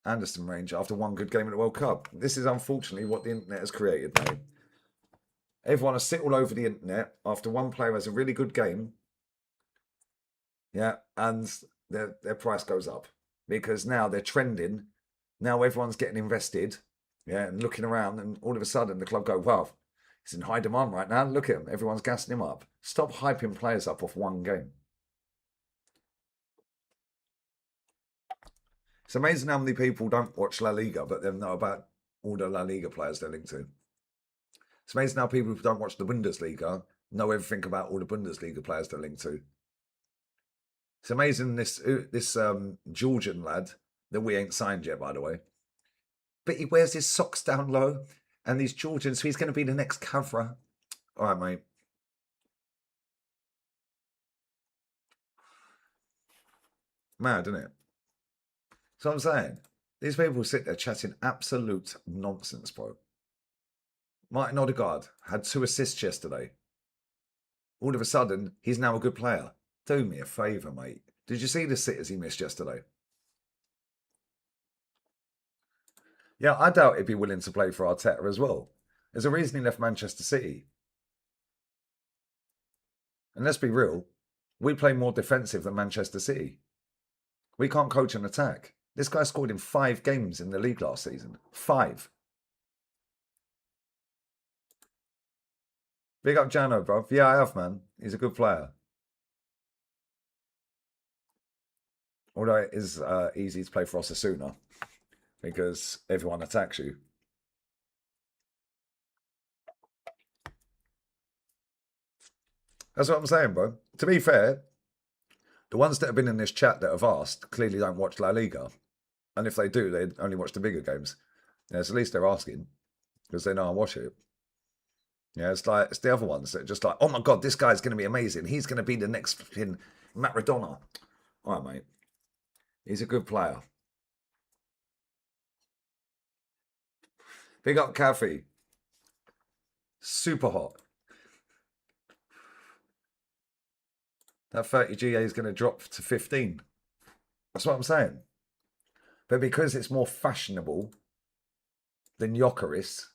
Anderson range after one good game at the World Cup. This is unfortunately what the internet has created, mate. Everyone will sit all over the internet after one player has a really good game. Yeah, and their price goes up because now they're trending. Now everyone's getting invested. Yeah, and looking around, and all of a sudden the club go, well, he's in high demand right now. Look at him. Everyone's gassing him up. Stop hyping players up off one game. It's amazing how many people don't watch La Liga, but they know about all the La Liga players they're linked to. It's amazing how people who don't watch the Bundesliga know everything about all the Bundesliga players they're linked to. It's amazing this Georgian lad that we ain't signed yet, by the way. But he wears his socks down low and these Jordans, so he's going to be the next coverer. All right, mate. Mad, isn't it? So I'm saying, these people sit there chatting absolute nonsense, bro. Martin Odegaard had 2 assists yesterday. All of a sudden, he's now a good player. Do me a favour, mate. Did you see the sitters he missed yesterday? Yeah, I doubt he'd be willing to play for Arteta as well. There's a reason he left Manchester City. And let's be real, we play more defensive than Manchester City. We can't coach an attack. This guy scored in 5 games in the league last season. 5. Big up Jano, bro. Yeah, I have, man. He's a good player. Although it is easy to play for Osasuna because everyone attacks you. That's what I'm saying, bro. To be fair, the ones that have been in this chat that have asked clearly don't watch La Liga. And if they do, they only watch the bigger games. Yeah, so at least they're asking because they know I watch it. Yeah, it's like it's the other ones that are just like, oh my god, this guy's going to be amazing. He's going to be the next fucking Maradona. All right, mate. He's a good player. Big up Kathy. Super hot. That 30 GA is going to drop to 15. That's what I'm saying. But because it's more fashionable than Jokeris,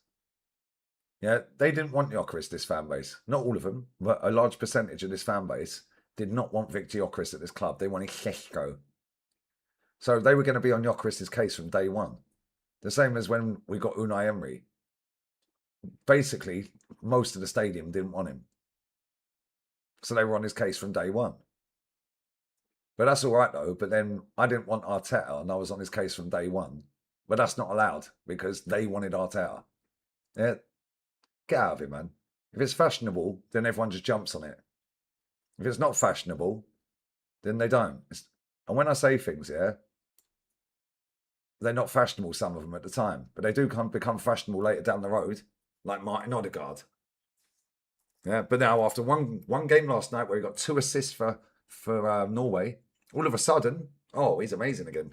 yeah, they didn't want Jokeris, this fan base. Not all of them, but a large percentage of this fan base did not want Victor Jokeris at this club. They wanted Sesko. So they were going to be on Jokeris' case from day one. The same as when we got Unai Emery. Basically, most of the stadium didn't want him. So they were on his case from day one. But that's all right, though. But then I didn't want Arteta, and I was on his case from day one. But that's not allowed because they wanted Arteta. Yeah, get out of it, man. If it's fashionable, then everyone just jumps on it. If it's not fashionable, then they don't. And when I say things, yeah, they're not fashionable, some of them at the time, but they do become fashionable later down the road, like Martin Odegaard. Yeah, but now after one game last night where he got 2 assists for Norway, all of a sudden, oh, he's amazing again.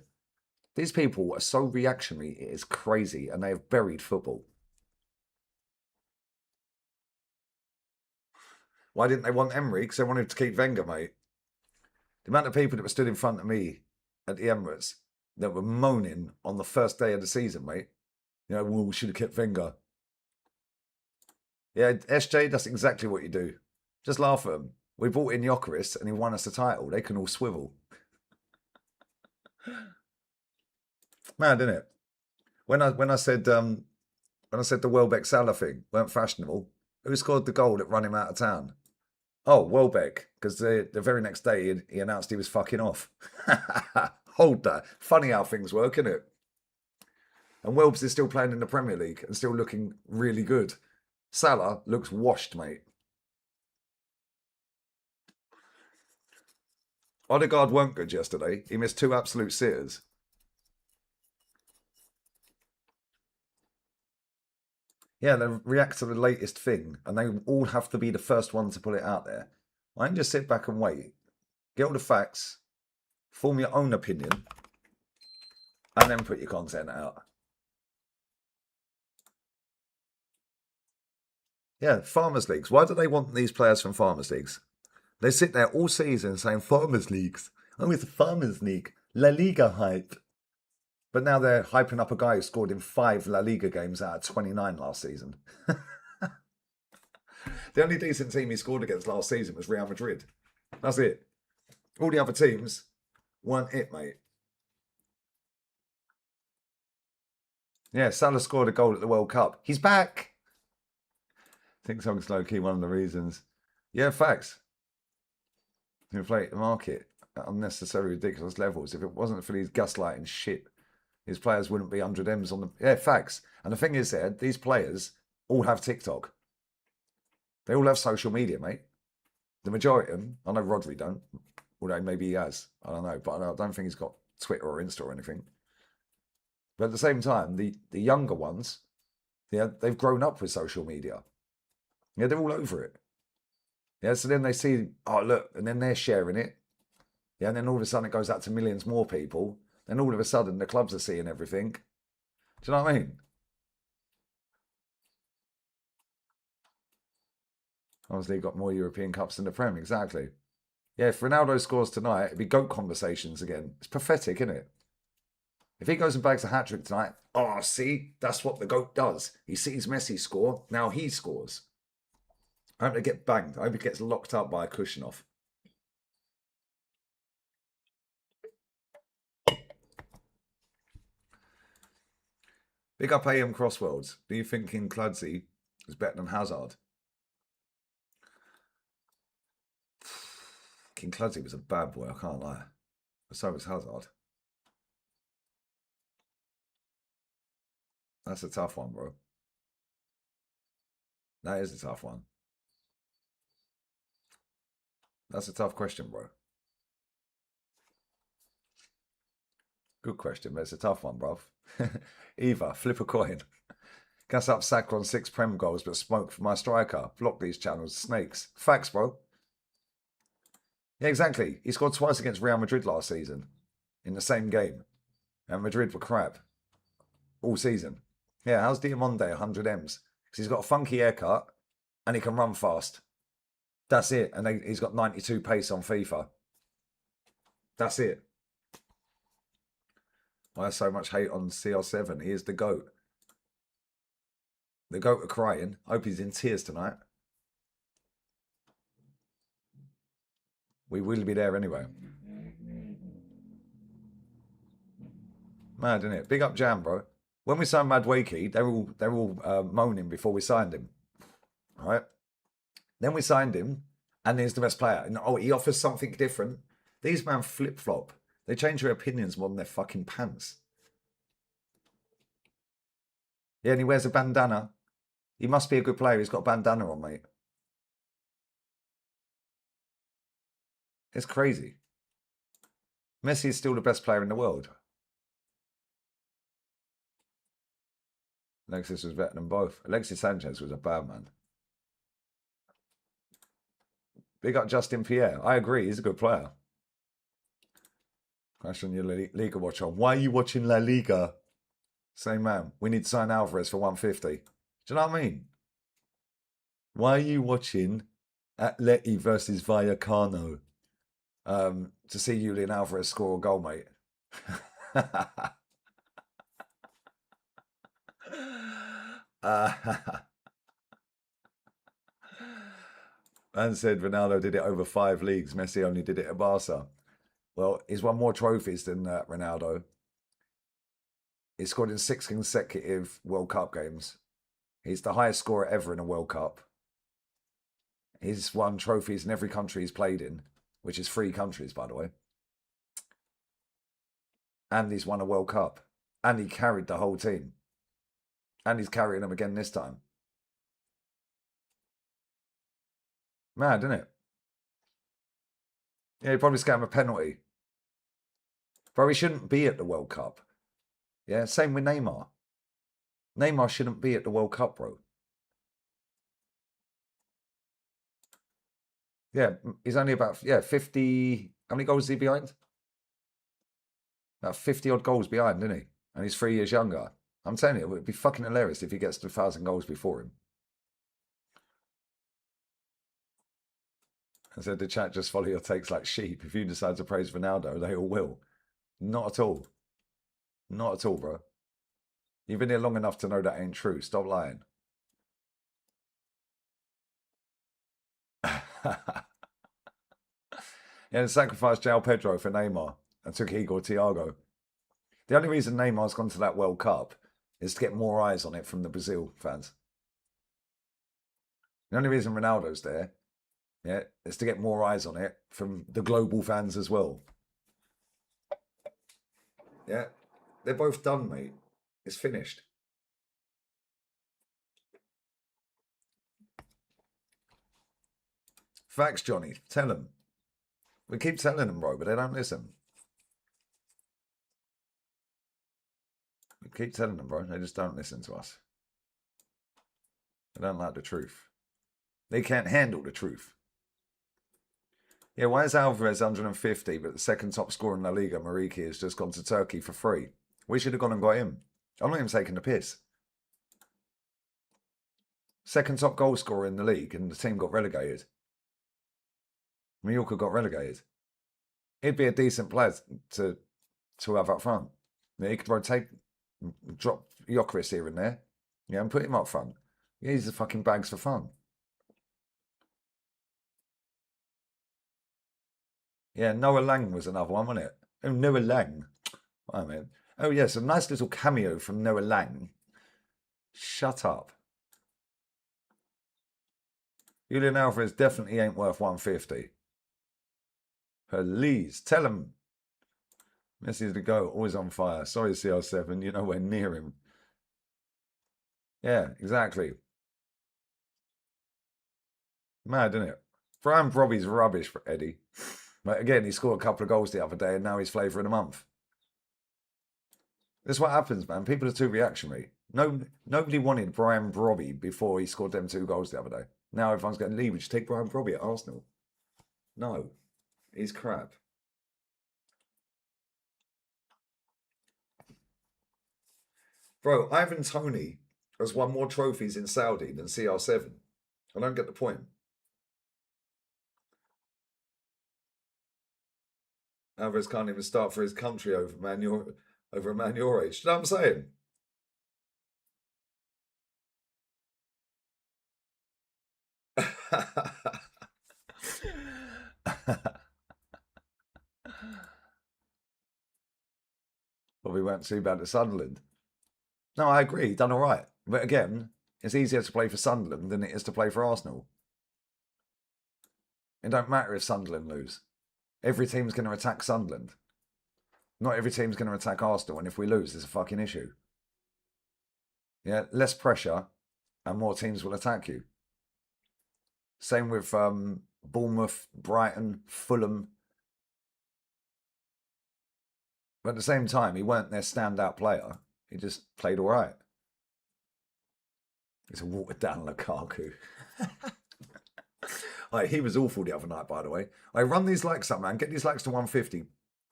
These people are so reactionary, it is crazy, and they have buried football. Why didn't they want Emery? Because they wanted to keep Wenger, mate. The amount of people that were stood in front of me at the Emirates that were moaning on the first day of the season, mate. You know, well, we should have kept Wenger. Yeah, SJ, that's exactly what you do. Just laugh at them. We brought in Jokeris and he won us the title. They can all swivel. Mad, isn't it? When I said the Welbeck Salah thing weren't fashionable, who scored the goal that run him out of town? Oh, Welbeck, because the very next day he announced he was fucking off. Hold that. Funny how things work, isn't it? And Welbs is still playing in the Premier League and still looking really good. Salah looks washed, mate. Odegaard weren't good yesterday. He missed 2 absolute sitters. Yeah, they react to the latest thing, and they all have to be the first one to put it out there. I can just sit back and wait, get all the facts, form your own opinion, and then put your content out. Yeah, Farmers Leagues. Why do they want these players from Farmers Leagues? They sit there all season saying Farmers Leagues. Oh, it's a Farmers League. La Liga hype. But now they're hyping up a guy who scored in 5 La Liga games out of 29 last season. The only decent team he scored against last season was Real Madrid. That's it. All the other teams weren't it, mate. Yeah, Salah scored a goal at the World Cup. He's back. I think something's low-key one of the reasons. Yeah, facts. Inflate the market at unnecessary, ridiculous levels. If it wasn't for these gaslighting shit, his players wouldn't be 100 M's on the... Yeah, facts. And the thing is, these players all have TikTok. They all have social media, mate. The majority of them, I know Rodri don't, although maybe he has. I don't know, but I don't think he's got Twitter or Insta or anything. But at the same time, the younger ones, yeah, they've grown up with social media. Yeah, they're all over it. Yeah, so then they see, oh look, and then they're sharing it. Yeah, and then all of a sudden it goes out to millions more people. Then all of a sudden the clubs are seeing everything. Do you know what I mean? Obviously, you've got more European Cups than the Prem, exactly. Yeah, if Ronaldo scores tonight, it'd be GOAT conversations again. It's pathetic, isn't it? If he goes and bags a hat-trick tonight, oh, see, that's what the GOAT does. He sees Messi score, now he scores. I hope they get banged. I hope he gets locked up by a cushion off. Big up AM Crossworlds. Do you think King Cludsy is better than Hazard? King Cludsy was a bad boy, I can't lie. But so was Hazard. That's a tough one, bro. That is a tough one. That's a tough question, bro. Good question, but it's a tough one, bro. Eva, flip a coin. Gas up Saka on 6 Prem goals, but smoke for my striker. Block these channels, snakes. Facts, bro. Yeah, exactly. He scored twice against Real Madrid last season in the same game. And Madrid were crap all season. Yeah, how's Diamonde 100 M's? Because he's got a funky haircut and he can run fast. That's it. And he's got 92 pace on FIFA. That's it. Why so much hate on CR7? He is the GOAT. The GOAT are crying. I hope he's in tears tonight. We will be there anyway. Mad, isn't it? Big up Jam, bro. When we signed Madwakey, they're all moaning before we signed him. All right? Then we signed him, and he's the best player. And oh, he offers something different. These man flip-flop. They change their opinions more than their fucking pants. Yeah, and he wears a bandana. He must be a good player. He's got a bandana on, mate. It's crazy. Messi is still the best player in the world. Alexis was better than both. Alexis Sanchez was a bad man. Big up Justin Pierre. I agree. He's a good player. Crash on your Liga watch on. Why are you watching La Liga? Same man. We need to sign Alvarez for 150. Do you know what I mean? Why are you watching Atleti versus Vallecano to see Julian Alvarez score a goal, mate? Man said Ronaldo did it over 5 leagues. Messi only did it at Barca. Well, he's won more trophies than Ronaldo. He scored in 6 consecutive World Cup games. He's the highest scorer ever in a World Cup. He's won trophies in every country he's played in, which is 3 countries, by the way. And he's won a World Cup. And he carried the whole team. And he's carrying them again this time. Mad, isn't it? Yeah, he probably scammed a penalty. Bro, he shouldn't be at the World Cup. Yeah, same with Neymar. Neymar shouldn't be at the World Cup, bro. Yeah, he's only about 50. How many goals is he behind? About 50 odd goals behind, isn't he? And he's 3 years younger. I'm telling you, it would be fucking hilarious if he gets to 1,000 goals before him. I said the chat just follow your takes like sheep. If you decide to praise Ronaldo, they all will. Not at all. Not at all, bro. You've been here long enough to know that ain't true. Stop lying. Yeah, sacrificed João Pedro for Neymar and took Igor Thiago. The only reason Neymar's gone to that World Cup is to get more eyes on it from the Brazil fans. The only reason Ronaldo's there, yeah, is to get more eyes on it from the global fans as well. Yeah, they're both done, mate. It's finished. Facts, Johnny. Tell them. We keep telling them, bro, but they don't listen. Keep telling them, bro. They just don't listen to us. They don't like the truth. They can't handle the truth. Yeah, why is Alvarez 150, but the second top scorer in La Liga, Mariki, has just gone to Turkey for free? We should have gone and got him. I'm not even taking the piss. Second top goal scorer in the league, and the team got relegated. Mallorca got relegated. He'd be a decent player to have up front. Yeah, he could rotate, drop Jokeris here and there, yeah, and put him up front. Yeah, he's the fucking bags for fun. Yeah, Noah Lang was another one, wasn't it? Oh, Noah Lang. I mean, oh yes, a nice little cameo from Noah Lang. Shut up. Julian Alvarez definitely ain't worth 150. Please, tell him. Messi's the go, always on fire. Sorry, CR7, you're nowhere near him. Yeah, exactly. Mad, isn't it? Brian Brobby's rubbish for Eddie. But again, he scored a couple of goals the other day and now he's flavour of the month. That's what happens, man. People are too reactionary. Nobody wanted Brian Brobby before he scored them 2 goals the other day. Now everyone's going to leave. We should take Brian Brobby at Arsenal. No, he's crap. Bro, Ivan Toney has won more trophies in Saudi than CR7. I don't get the point. Alvarez can't even start for his country over a man your age. You know what I'm saying? Well, we weren't too bad at Sunderland. No, I agree. Done all right. But again, it's easier to play for Sunderland than it is to play for Arsenal. It don't matter if Sunderland lose. Every team's going to attack Sunderland. Not every team's going to attack Arsenal, and if we lose, it's a fucking issue. Yeah, less pressure, and more teams will attack you. Same with Bournemouth, Brighton, Fulham. But at the same time, he weren't their standout player. He just played all right. It's a watered down Lukaku. Like, he was awful the other night, by the way. I run these likes up, man. Get these likes to 150.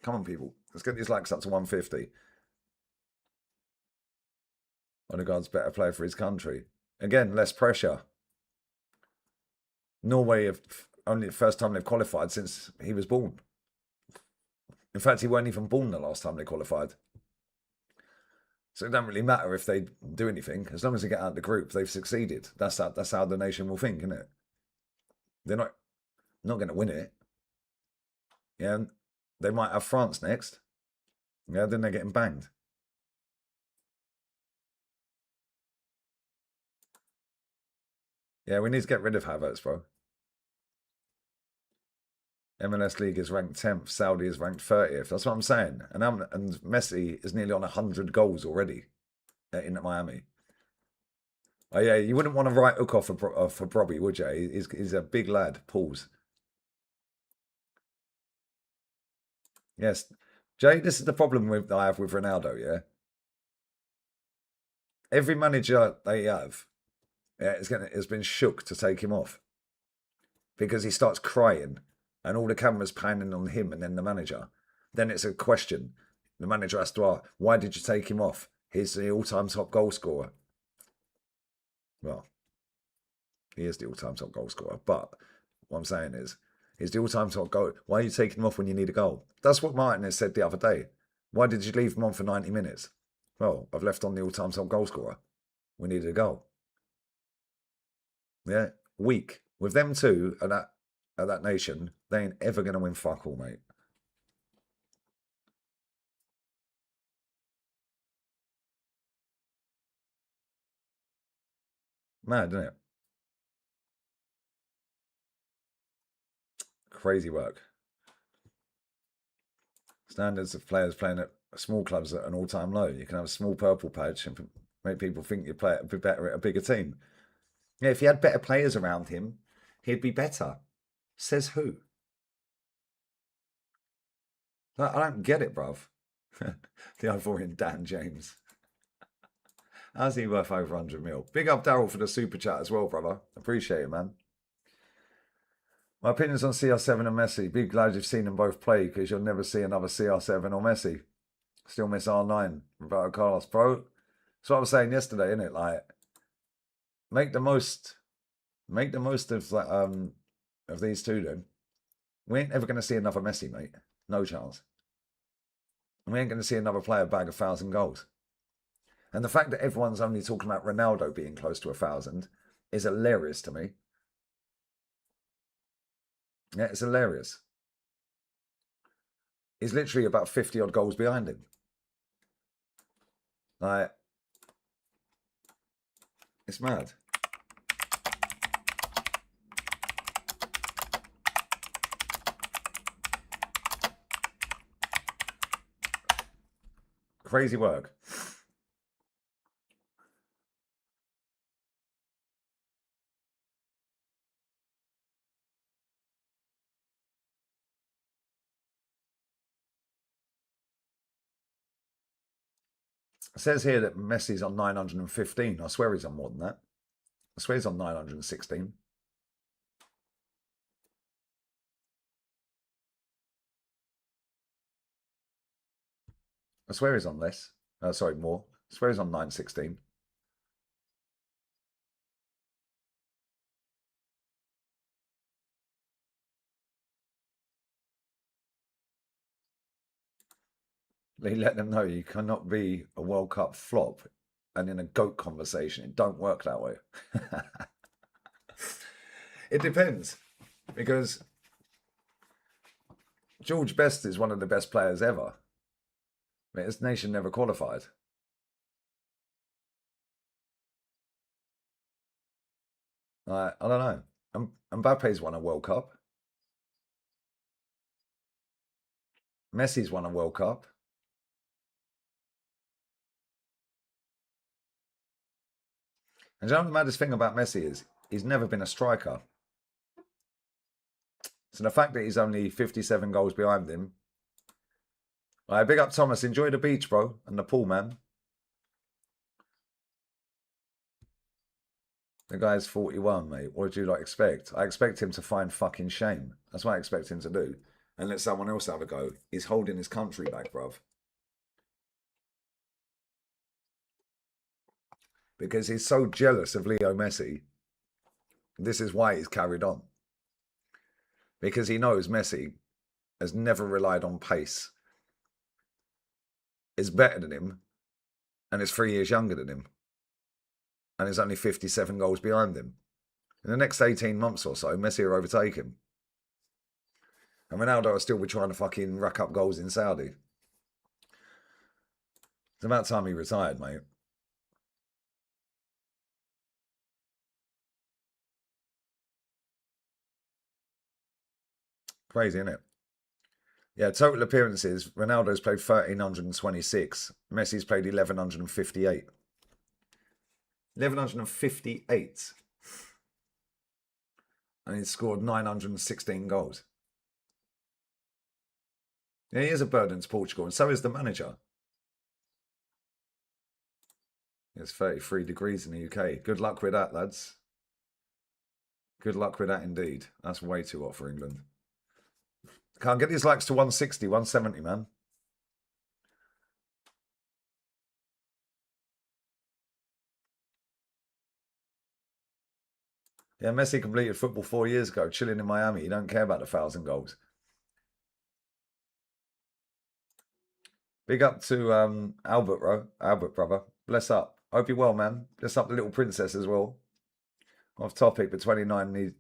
Come on, people. Let's get these likes up to 150. Odegaard's better player for his country. Again, less pressure. Norway have only the first time they've qualified since he was born. In fact, he weren't even born the last time they qualified. So it doesn't really matter if they do anything. As long as they get out of the group, they've succeeded. That's how the nation will think, isn't it? They're not going to win it. Yeah, they might have France next. Yeah, then they're getting banged. Yeah, we need to get rid of Havertz, bro. MLS League is ranked 10th. Saudi is ranked 30th. That's what I'm saying. And Messi is nearly on 100 goals already in Miami. Oh yeah, you wouldn't want to right hook off for Brobby, would you? He's a big lad. Pause. Yes, Jay. This is the problem I have with Ronaldo. Yeah, every manager they have, yeah, has been shook to take him off because he starts crying and all the cameras panning on him and then the manager. Then it's a question. The manager has to ask, why did you take him off? He's the all-time top goal scorer. Well, he is the all-time top goal scorer. But what I'm saying is, he's the all-time top goal. Why are you taking him off when you need a goal? That's what Martinez said the other day. Why did you leave him on for 90 minutes? Well, I've left on the all-time top goal scorer. We needed a goal. Yeah, weak. With them two at that nation, they ain't ever going to win fuck all, mate. Mad, isn't it? Crazy work. Standards of players playing at small clubs at an all-time low. You can have a small purple patch and make people think you play be better at a bigger team. Yeah, if he had better players around him, he'd be better. Says who? I don't get it, bruv. The Ivorian Dan James. How's he worth over 100 mil? Big up Daryl for the super chat as well, brother. Appreciate it, man. My opinions on CR7 and Messi. Be glad you've seen them both play because you'll never see another CR7 or Messi. Still miss R9. Roberto Carlos, bro. That's what I was saying yesterday, innit? Like, make the most of these two. Then we ain't ever going to see another Messi, mate. No chance. And we ain't going to see another player bag 1,000 goals. And the fact that everyone's only talking about Ronaldo being close to 1,000 is hilarious to me. Yeah, it's hilarious. He's literally about 50 odd goals behind him. Like, it's mad. Crazy work. It says here that Messi's on 915. I swear he's on more than that. I swear he's on 916. I swear he's on less. Sorry, more. I swear he's on 916. He let them know you cannot be a World Cup flop and in a GOAT conversation. It don't work that way. It depends. Because George Best is one of the best players ever. I mean, his nation never qualified. I don't know. Mbappe's won a World Cup. Messi's won a World Cup. And you know what the maddest thing about Messi is? He's never been a striker. So the fact that he's only 57 goals behind him. All right, big up Thomas. Enjoy the beach, bro. And the pool, man. The guy's 41, mate. What do you expect? I expect him to find fucking shame. That's what I expect him to do. And let someone else have a go. He's holding his country back, bruv. Because he's so jealous of Leo Messi. This is why he's carried on. Because he knows Messi has never relied on pace, is better than him, and is 3 years younger than him, and is only 57 goals behind him. In the next 18 months or so, Messi will overtake him. And Ronaldo will still be trying to fucking rack up goals in Saudi. It's about time he retired, mate. Crazy, isn't it? Yeah, total appearances. Ronaldo's played 1,326. Messi's played 1,158. 1,158. And he's scored 916 goals. Yeah, he is a burden to Portugal, and so is the manager. It's 33 degrees in the UK. Good luck with that, lads. Good luck with that indeed. That's way too hot for England. Can't get these likes to 160, 170, man. Yeah, Messi completed football 4 years ago, chilling in Miami. You don't care about the 1,000 goals. Big up to Albert, bro. Albert, brother. Bless up. Hope you're well, man. Bless up the little princess as well. Off topic, but 29 needs.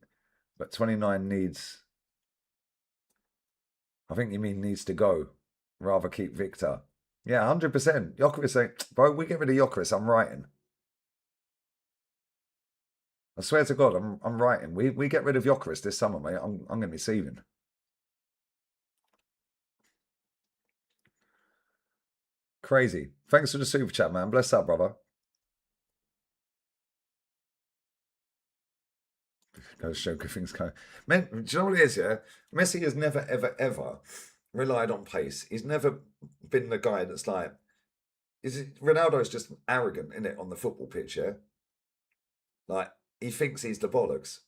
I think you mean needs to go. Rather keep Victor. Yeah, 100%. Jokeris saying, bro, we get rid of Jokeris. I'm writing. I swear to God, I'm writing. We get rid of Jokeris this summer, mate. I'm going to be seething. Crazy. Thanks for the super chat, man. Bless up, brother. Go show good things go. Man, do you know what it is, yeah? Messi has never, ever, ever relied on pace. He's never been the guy that's like, Ronaldo's just arrogant, isn't it, on the football pitch, yeah? Like, he thinks he's the bollocks.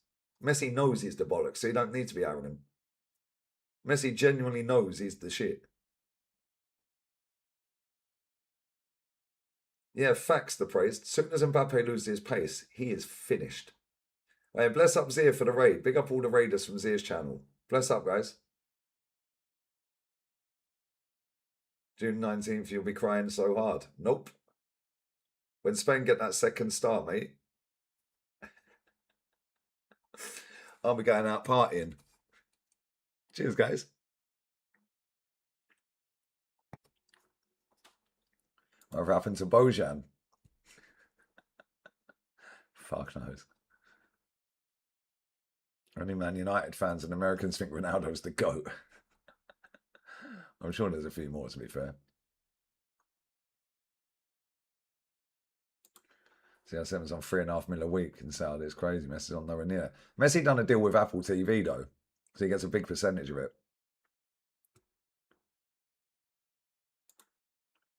Messi knows he's the bollocks, so he don't need to be arrogant. Messi genuinely knows he's the shit. Yeah, facts the praise. Soon as Mbappe loses his pace, he is finished. Hey, bless up Zia for the raid. Big up all the raiders from Zia's channel. Bless up, guys. June 19th, you'll be crying so hard. Nope. When Spain get that second star, mate, I'll be going out partying. Cheers, guys. Whatever happened to Bojan? Fuck knows. Only Man United fans and Americans think Ronaldo's the GOAT. I'm sure there's a few more, to be fair. CR7's on $3.5 million a week in Saudi. It's crazy. Messi's on nowhere near. Messi done a deal with Apple TV, though, so he gets a big percentage of it.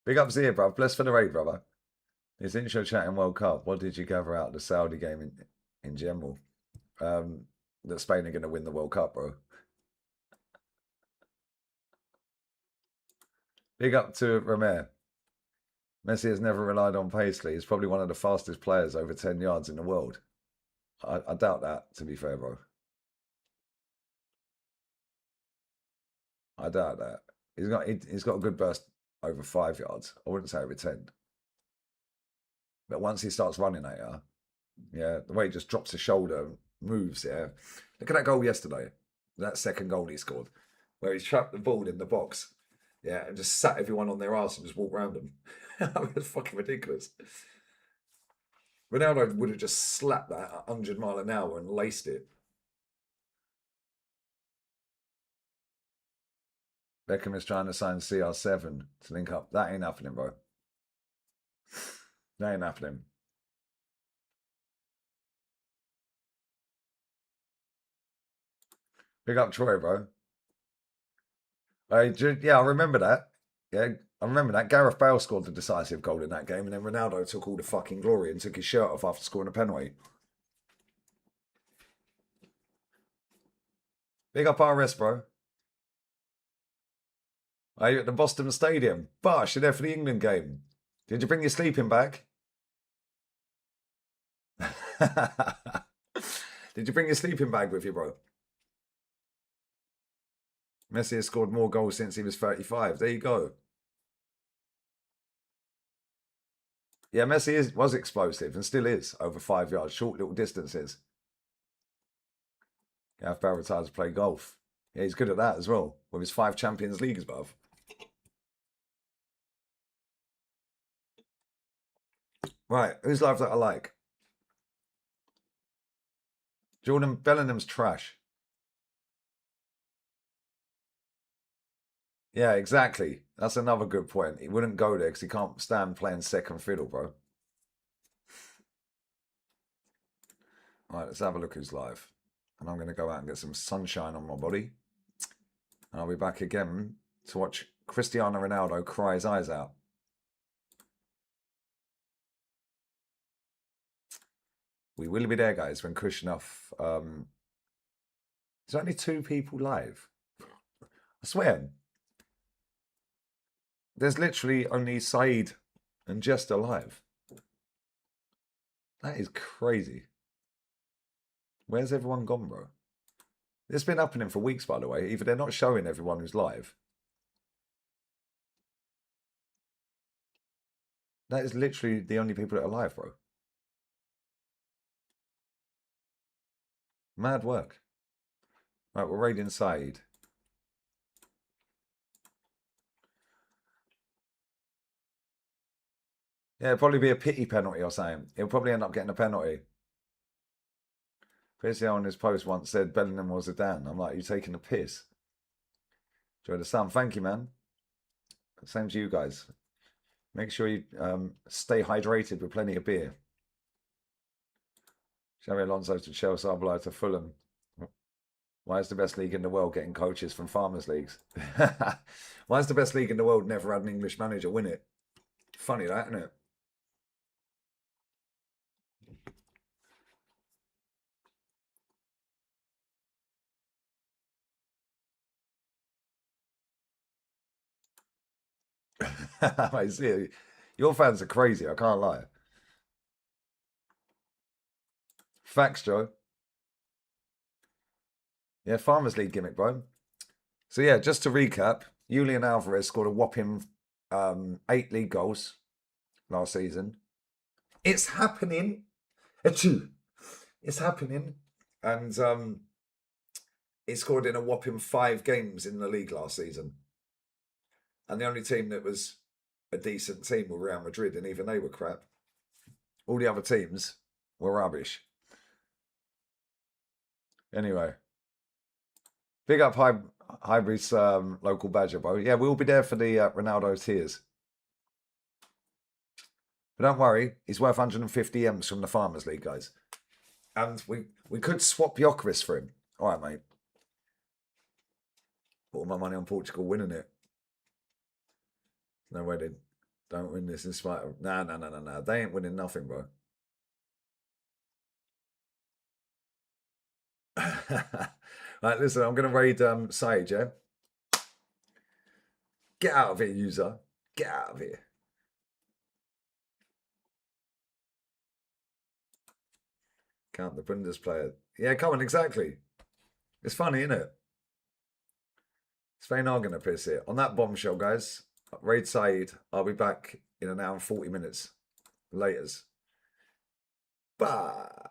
Big up Zia, bruv. Bless for the raid, brother. It's intro chatting World Cup. What did you gather out of the Saudi game in general? That Spain are going to win the World Cup, bro. Big up to Romer. Messi has never relied on Paisley. He's probably one of the fastest players over 10 yards in the world. I doubt that, to be fair, bro. I doubt that. He's got a good burst over 5 yards. I wouldn't say over 10. But once he starts running at you, yeah, the way he just drops his shoulder, moves, yeah. Look at that goal yesterday. That second goal he scored, where he trapped the ball in the box. Yeah, and just sat everyone on their arse and just walked around them. That was fucking ridiculous. Ronaldo would have just slapped that at 100 mile an hour and laced it. Beckham is trying to sign CR7 to link up. That ain't happening, bro. That ain't happening. Big up Troy, bro. Yeah, I remember that. Yeah, I remember that. Gareth Bale scored the decisive goal in that game, and then Ronaldo took all the fucking glory and took his shirt off after scoring a penalty. Big up RS, bro. Are you at the Boston Stadium? Bosh, you're there for the England game. Did you bring your sleeping bag? Did you bring your sleeping bag with you, bro? Messi has scored more goals since he was 35. There you go. Yeah, Messi was explosive and still is over 5 yards, short little distances. Gareth Bale retires to play golf. Yeah, he's good at that as well, with his 5 Champions Leagues above. Right, who's live that I like? Jordan Bellingham's trash. Yeah, exactly. That's another good point. He wouldn't go there because he can't stand playing second fiddle, bro. All right, let's have a look who's live. And I'm going to go out and get some sunshine on my body. And I'll be back again to watch Cristiano Ronaldo cry his eyes out. We will be there, guys, when Kushnoff... There's only 2 people live. I swear. There's literally only Saeed and Jester live. That is crazy. Where's everyone gone, bro? It's been happening for weeks, by the way. Either they're not showing everyone who's live. That is literally the only people that are live, bro. Mad work. Right, we're raiding Saeed. Yeah, it'll probably be a pity penalty or something. He'll probably end up getting a penalty. PCL on his post once said Bellingham was a Dan. I'm like, you taking a piss? Enjoy the sun. Thank you, man. Same to you guys. Make sure you stay hydrated with plenty of beer. Xabi Alonso to Chelsea, Arbeloa to Fulham. Why is the best league in the world getting coaches from farmers' leagues? Why is the best league in the world never had an English manager win it? Funny that, isn't it? I see. Your fans are crazy, I can't lie. Facts, Joe. Yeah, Farmers League gimmick, bro. So yeah, just to recap, Julian Alvarez scored a whopping 8 league goals last season. It's happening. Achoo. It's happening. And he scored in a whopping 5 games in the league last season. And the only team that was a decent team were Real Madrid, and even they were crap. All the other teams were rubbish. Anyway, big up Highbury's local badger, bro. Yeah, we'll be there for the Ronaldo tears. But don't worry, he's worth 150 M's from the Farmers League, guys. And we could swap Jokeris for him. All right, mate. Put all my money on Portugal winning it. No way they don't win this in spite of... Nah. They ain't winning nothing, bro. Right, listen, I'm going to raid Sage, yeah? Get out of here, user. Get out of here. Count the Bundesplayer. Yeah, come on, exactly. It's funny, isn't it? Spain are going to piss it. On that bombshell, guys, raid Said. I'll be back in an hour and 40 minutes. Laters. Bye.